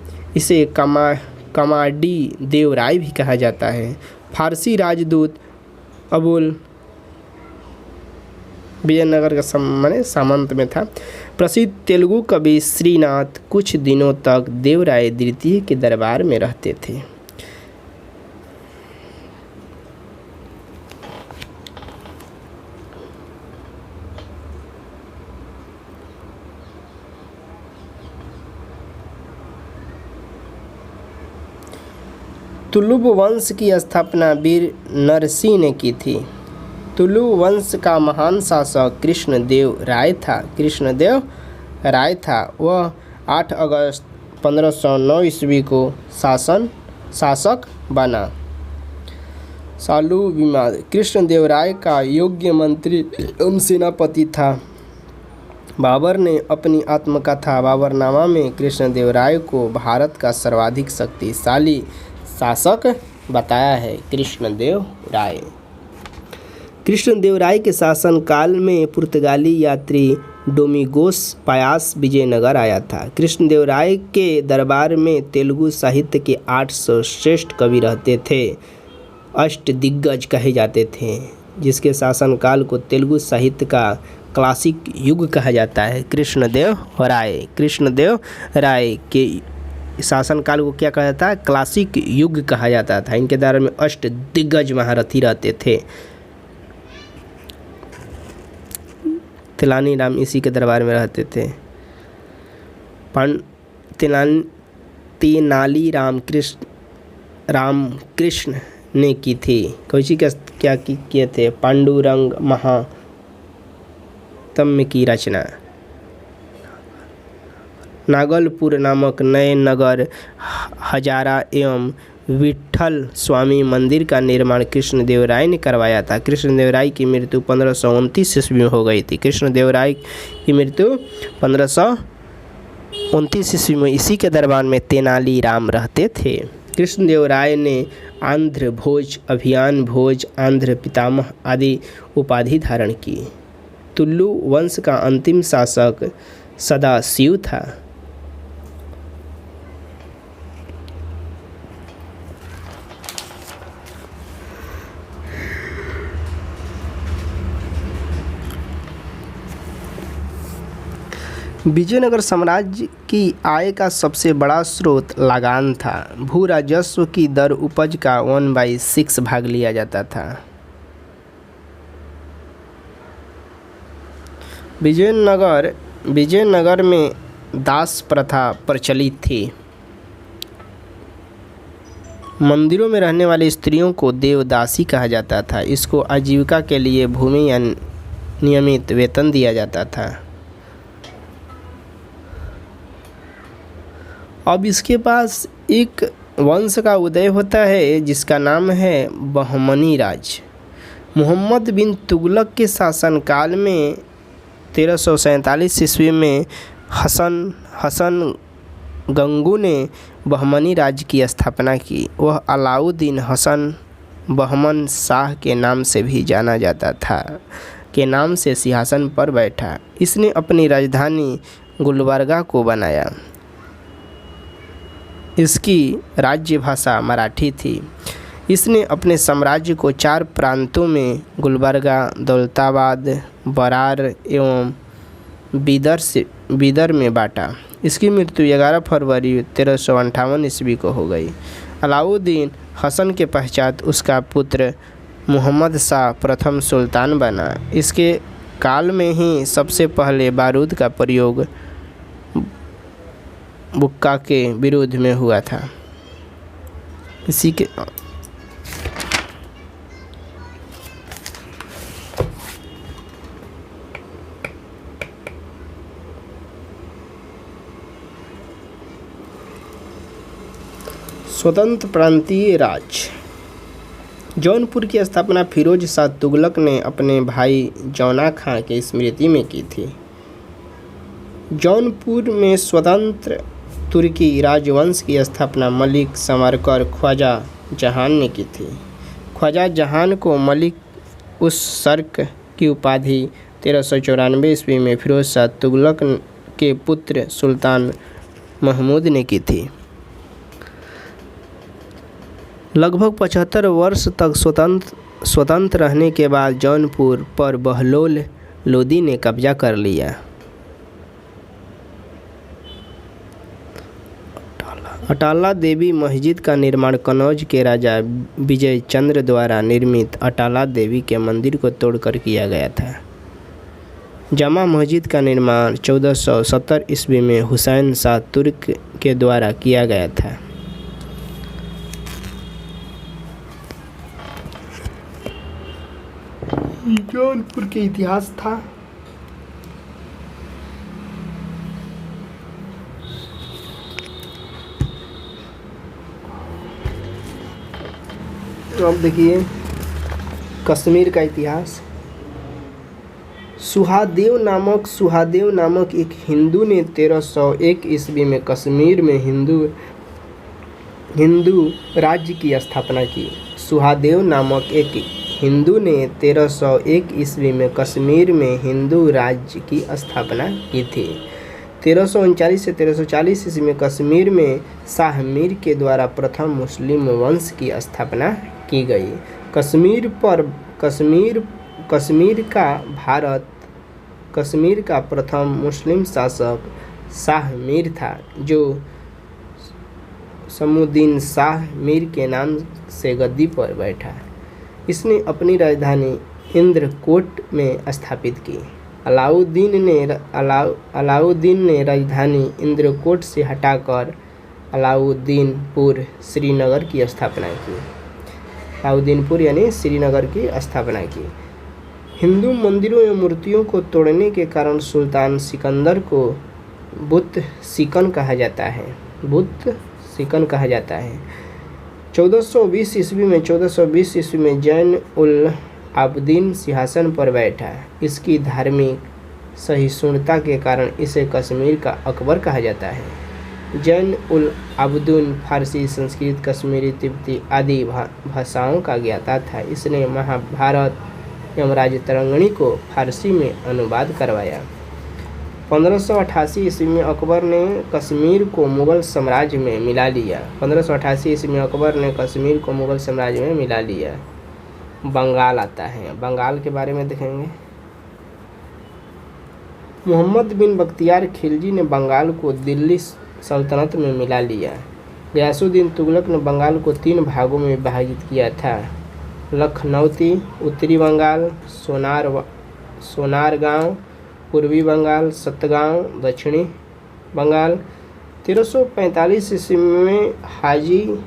कमाडी देवराय भी कहा जाता है। फारसी राजदूत अबुल विजयनगर का सामंत में था। प्रसिद्ध तेलुगु कवि श्रीनाथ कुछ दिनों तक देवराय द्वितीय के दरबार में रहते थे। तुलुव वंश की स्थापना वीर नरसिंह ने की थी। तुलुव वंश का महान शासक कृष्णदेव राय था। वह 8 अगस्त 1509 ईस्वी को शासक बना। सालू विवाद कृष्णदेव राय का योग्य मंत्री एवं सेनापति था। बाबर ने अपनी आत्मकथा बाबरनामा में कृष्णदेव राय को भारत का सर्वाधिक शक्तिशाली शासक बताया है। कृष्णदेव राय के शासनकाल में पुर्तगाली यात्री डोमिगोस पायास विजयनगर आया था। कृष्णदेव राय के दरबार में तेलुगु साहित्य के 800 श्रेष्ठ कवि रहते थे। अष्टदिग्गज कहे जाते थे, जिसके शासनकाल को तेलुगु साहित्य का क्लासिक युग कहा जाता है। कृष्णदेव राय के शासनकाल को क्या कहा जाता है? क्लासिक युग कहा जाता था। इनके दरबार में अष्टदिग्गज महारथी रहते थे। तेलानी राम इसी के दरबार में रहते थे। तेनाली रामकृष्ण ने की थी। कौची क्या किए थे? पांडुरंग महात्म्य की रचना। नागलपुर नामक नए नगर हजारा एवं विट्ठल स्वामी मंदिर का निर्माण कृष्णदेव राय ने करवाया था। कृष्णदेव राय की मृत्यु 1529 ईस्वी में हो गई थी। कृष्णदेव राय की मृत्यु 1529 ईस्वी में इसी के दरबार में तेनाली राम रहते थे। कृष्णदेव राय ने आंध्र भोज, अभियान भोज, आंध्र पितामह आदि उपाधि धारण की। तुलु वंश का अंतिम शासक सदाशिव था। विजयनगर साम्राज्य की आय का सबसे बड़ा स्रोत लगान था। भू राजस्व की दर उपज का 1/6 भाग लिया जाता था। विजयनगर में दास प्रथा प्रचलित थी। मंदिरों में रहने वाली स्त्रियों को देवदासी कहा जाता था। इसको आजीविका के लिए भूमि या नियमित वेतन दिया जाता था। अब इसके पास एक वंश का उदय होता है जिसका नाम है बहमनी राज। मोहम्मद बिन तुगलक के शासनकाल में 1347 ईस्वी में हसन गंगू ने बहमनी राज्य की स्थापना की। वह अलाउद्दीन हसन बहमन शाह के नाम से भी जाना जाता था के नाम से सिंहासन पर बैठा। इसने अपनी राजधानी गुलबर्गा को बनाया। इसकी राज्य भाषा मराठी थी। इसने अपने साम्राज्य को 4 प्रांतों में गुलबर्गा, दौलताबाद, बरार एवं बीदर में बांटा। इसकी मृत्यु 11 फरवरी 1358 ईस्वी को हो गई। अलाउद्दीन हसन के पश्चात उसका पुत्र मुहम्मद शाह प्रथम सुल्तान बना। इसके काल में ही सबसे पहले बारूद का प्रयोग बुक्का के विरोध में हुआ था। इसी के स्वतंत्र प्रांतीय राज। जौनपुर की स्थापना फिरोज शाह तुगलक ने अपने भाई जौना खां के स्मृति में की थी। जौनपुर में स्वतंत्र तुर्की राजवंश की स्थापना मलिक समरकर ख्वाजा जहान ने की थी। ख्वाजा जहान को मलिक उस सर्क की उपाधि 1394 ईस्वी में फिरोज शाह तुगलक के पुत्र सुल्तान महमूद ने की थी। लगभग 75 वर्ष तक स्वतंत्र रहने के बाद जौनपुर पर बहलोल लोदी ने कब्जा कर लिया। अटाला देवी मस्जिद का निर्माण कन्नौज के राजा विजय चंद्र द्वारा निर्मित अटाला देवी के मंदिर को तोड़कर किया गया था। जामा मस्जिद का निर्माण 1470 ईस्वी में हुसैन शाह तुर्क के द्वारा किया गया था। जौनपुर के इतिहास था। तो अब देखिए कश्मीर का इतिहास। सुहादेव नामक एक हिंदू ने 1301 ईस्वी में कश्मीर में हिंदू राज्य की स्थापना की। सुहादेव नामक एक हिंदू ने 1301 ईस्वी में कश्मीर में हिंदू राज्य की स्थापना की थी। 1339 से 1340 ईस्वी में कश्मीर में शाह मीर के द्वारा प्रथम मुस्लिम वंश की स्थापना की गई। कश्मीर का प्रथम मुस्लिम शासक शाह मीर था, जो समुद्दीन शाह मीर के नाम से गद्दी पर बैठा। इसने अपनी राजधानी इंद्रकोट में स्थापित की। अलाउद्दीन ने राजधानी इंद्रकोट से हटाकर अलाउद्दीनपुर श्रीनगर की स्थापना की। अलाउद्दीनपुर यानी श्रीनगर की स्थापना की। हिंदू मंदिरों एवं मूर्तियों को तोड़ने के कारण सुल्तान सिकंदर को बुत सिकन कहा जाता है। 1420 ईस्वी में जैन उल आबदीन सिंहासन पर बैठा। इसकी धार्मिक सहिष्णुता के कारण इसे कश्मीर का अकबर कहा जाता है। जैन उल आबदीन फारसी, संस्कृत, कश्मीरी, तिब्बती आदि भाषाओं का ज्ञाता था। इसने महाभारत एवं राजतरंगिणी को फारसी में अनुवाद करवाया। 1588 ईस्वी में अकबर ने कश्मीर को मुगल साम्राज्य में मिला लिया। बंगाल आता है। बंगाल के बारे में देखेंगे। मोहम्मद बिन बख्तियार खिलजी ने बंगाल को दिल्ली सल्तनत में मिला लिया। गयासुद्दीन तुगलक ने बंगाल को 3 भागों में विभाजित किया था: लखनौती उत्तरी बंगाल, सोनारगांव पूर्वी बंगाल, सतगांव दक्षिणी बंगाल। 1345 ईस्वी में हाजी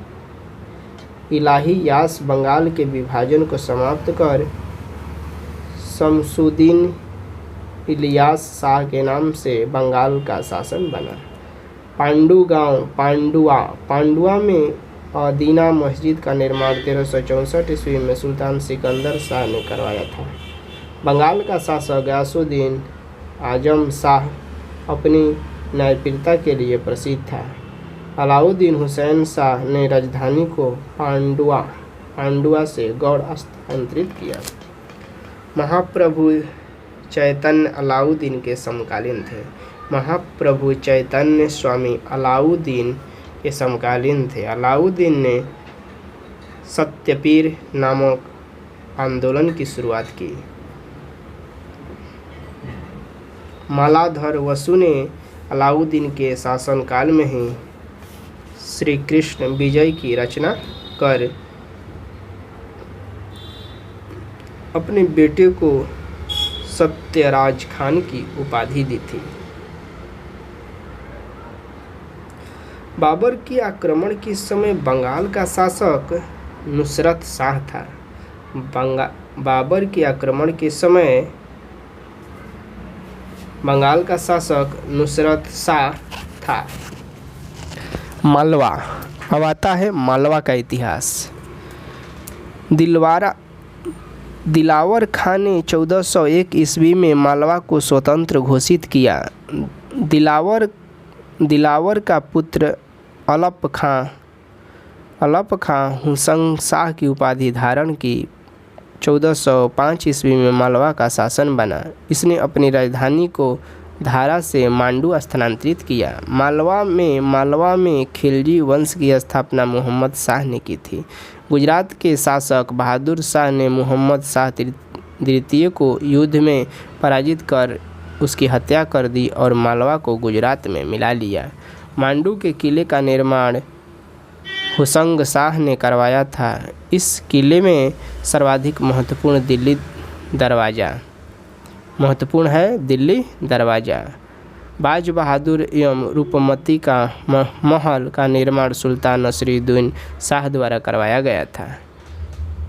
इलाही यास बंगाल के विभाजन को समाप्त कर शमसुद्दीन इलियास शाह के नाम से बंगाल का शासक बना। पांडुआ में अदीना मस्जिद का निर्माण 1364 ईस्वी में सुल्तान सिकंदर शाह ने करवाया था। बंगाल का शासक गयासुद्दीन आजम शाह अपनी न्यायप्रियता के लिए प्रसिद्ध था। अलाउद्दीन हुसैन शाह ने राजधानी को पांडुआ से गौड़ स्थानांतरित किया। महाप्रभु चैतन्य अलाउद्दीन के समकालीन थे। महाप्रभु चैतन्य स्वामी अलाउद्दीन के समकालीन थे। अलाउद्दीन ने सत्यपीर नामक आंदोलन की शुरुआत की। मालाधर वसु ने अलाउद्दीन के शासनकाल में ही श्री कृष्ण विजय की रचना कर अपने बेटे को सत्यराज खान की उपाधि दी थी। बाबर के आक्रमण के समय बंगाल का शासक नुसरत शाह था। बाबर के आक्रमण के समय बंगाल का शासक नुसरत शाह था। मालवा। अब आता है मालवा का इतिहास। दिलावर खान ने 1401 ईस्वी में मालवा को स्वतंत्र घोषित किया। दिलावर का पुत्र अलप खां हुसंग शाह की उपाधि धारण की। 1405 ईस्वी में मालवा का शासन बना। इसने अपनी राजधानी को धारा से मांडू स्थानांतरित किया। मालवा में खिलजी वंश की स्थापना मोहम्मद शाह ने की थी। गुजरात के शासक बहादुर शाह ने मोहम्मद शाह द्वितीय को युद्ध में पराजित कर उसकी हत्या कर दी और मालवा को गुजरात में मिला लिया। मांडू के किले का निर्माण हुसंग शाह ने करवाया था। इस किले में सर्वाधिक महत्वपूर्ण दिल्ली दरवाज़ा। बाज बहादुर एवं रूपमती का महल का निर्माण सुल्तान नसरुद्दीन शाह द्वारा करवाया गया था।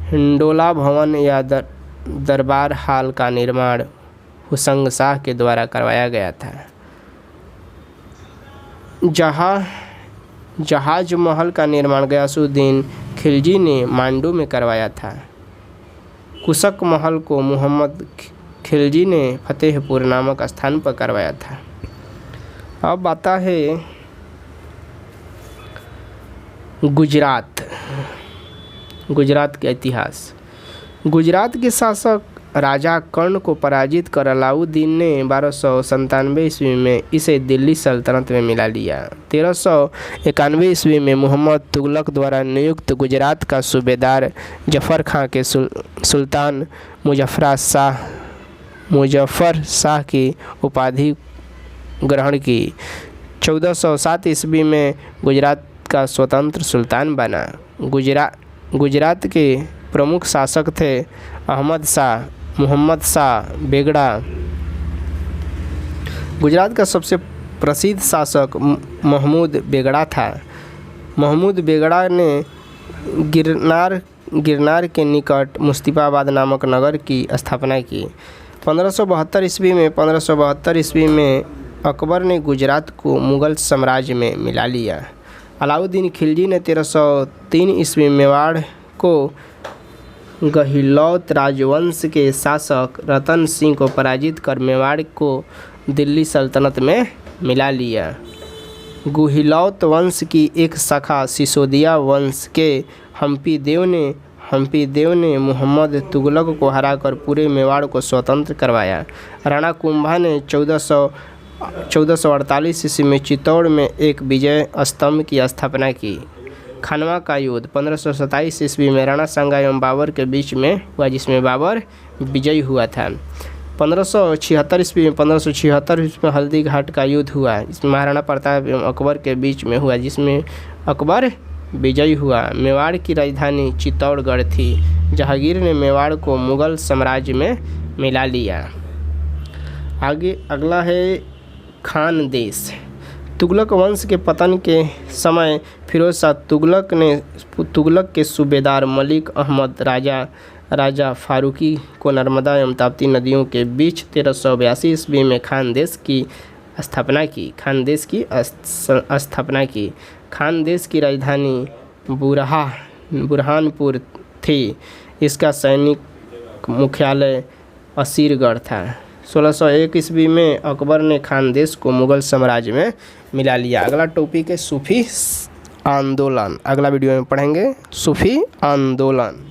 हिंडोला भवन या दरबार हाल का निर्माण हुसंग शाह के द्वारा करवाया गया था। जहाज महल का निर्माण गयासुद्दीन खिलजी ने मांडू में करवाया था। कुशक महल को मोहम्मद खिलजी ने फतेहपुर नामक स्थान पर करवाया था। अब आता है गुजरात का इतिहास। गुजरात के शासक राजा कर्ण को पराजित कर अलाउद्दीन ने 1297 ईस्वी में इसे दिल्ली सल्तनत में मिला लिया। 1391 ईस्वी में मोहम्मद तुगलक द्वारा नियुक्त गुजरात का सूबेदार जफर खां के सुल्तान मुजफ्फर शाह की उपाधि ग्रहण की। 1407 ईस्वी में गुजरात का स्वतंत्र सुल्तान बना। गुजरात के प्रमुख शासक थे मोहम्मद शाह बेगड़ा। गुजरात का सबसे प्रसिद्ध शासक महमूद बेगड़ा था। महमूद बेगड़ा ने गिरनार के निकट मुस्तफाबाद नामक नगर की स्थापना की। 1572 ईस्वी में अकबर ने गुजरात को मुगल साम्राज्य में मिला लिया। अलाउद्दीन खिलजी ने 1303 ईस्वी में मेवाड़ को गहिलौत राजवंश के शासक रतन सिंह को पराजित कर मेवाड़ को दिल्ली सल्तनत में मिला लिया। गुहिलौत वंश की एक शाखा सिसोदिया वंश के हम्पी देव ने मोहम्मद तुगलक को हराकर पूरे मेवाड़ को स्वतंत्र करवाया। राणा कुंभा ने 1448 ईस्वी में चित्तौड़ में एक विजय स्तंभ की स्थापना की। खानवा का युद्ध 1527 ईस्वी में राणा सांगा एवं बाबर के बीच में हुआ, जिसमें बाबर विजयी हुआ था। 1576 ईस्वी में 1576 ईस्वी में हल्दी घाट का युद्ध हुआ, इसमें महाराणा प्रताप एवं अकबर के बीच में हुआ, जिसमें अकबर विजयी हुआ। मेवाड़ की राजधानी चित्तौड़गढ़ थी। जहांगीर ने मेवाड़ को मुगल साम्राज्य में मिला लिया। आगे अगला है खानदेश। तुगलक वंश के पतन के समय फिरोज शाह तुगलक के सूबेदार मलिक अहमद राजा फारूकी को नर्मदा एवं ताप्ती नदियों के बीच 1382 ईस्वी में खानदेश की स्थापना की। खानदेश की राजधानी बुरहानपुर थी। इसका सैनिक मुख्यालय असीरगढ़ था। 1601 ईस्वी में अकबर ने खानदेश को मुगल साम्राज्य में मिला लिया। अगला टॉपिक है सूफी आंदोलन। अगला वीडियो में पढ़ेंगे सूफी आंदोलन।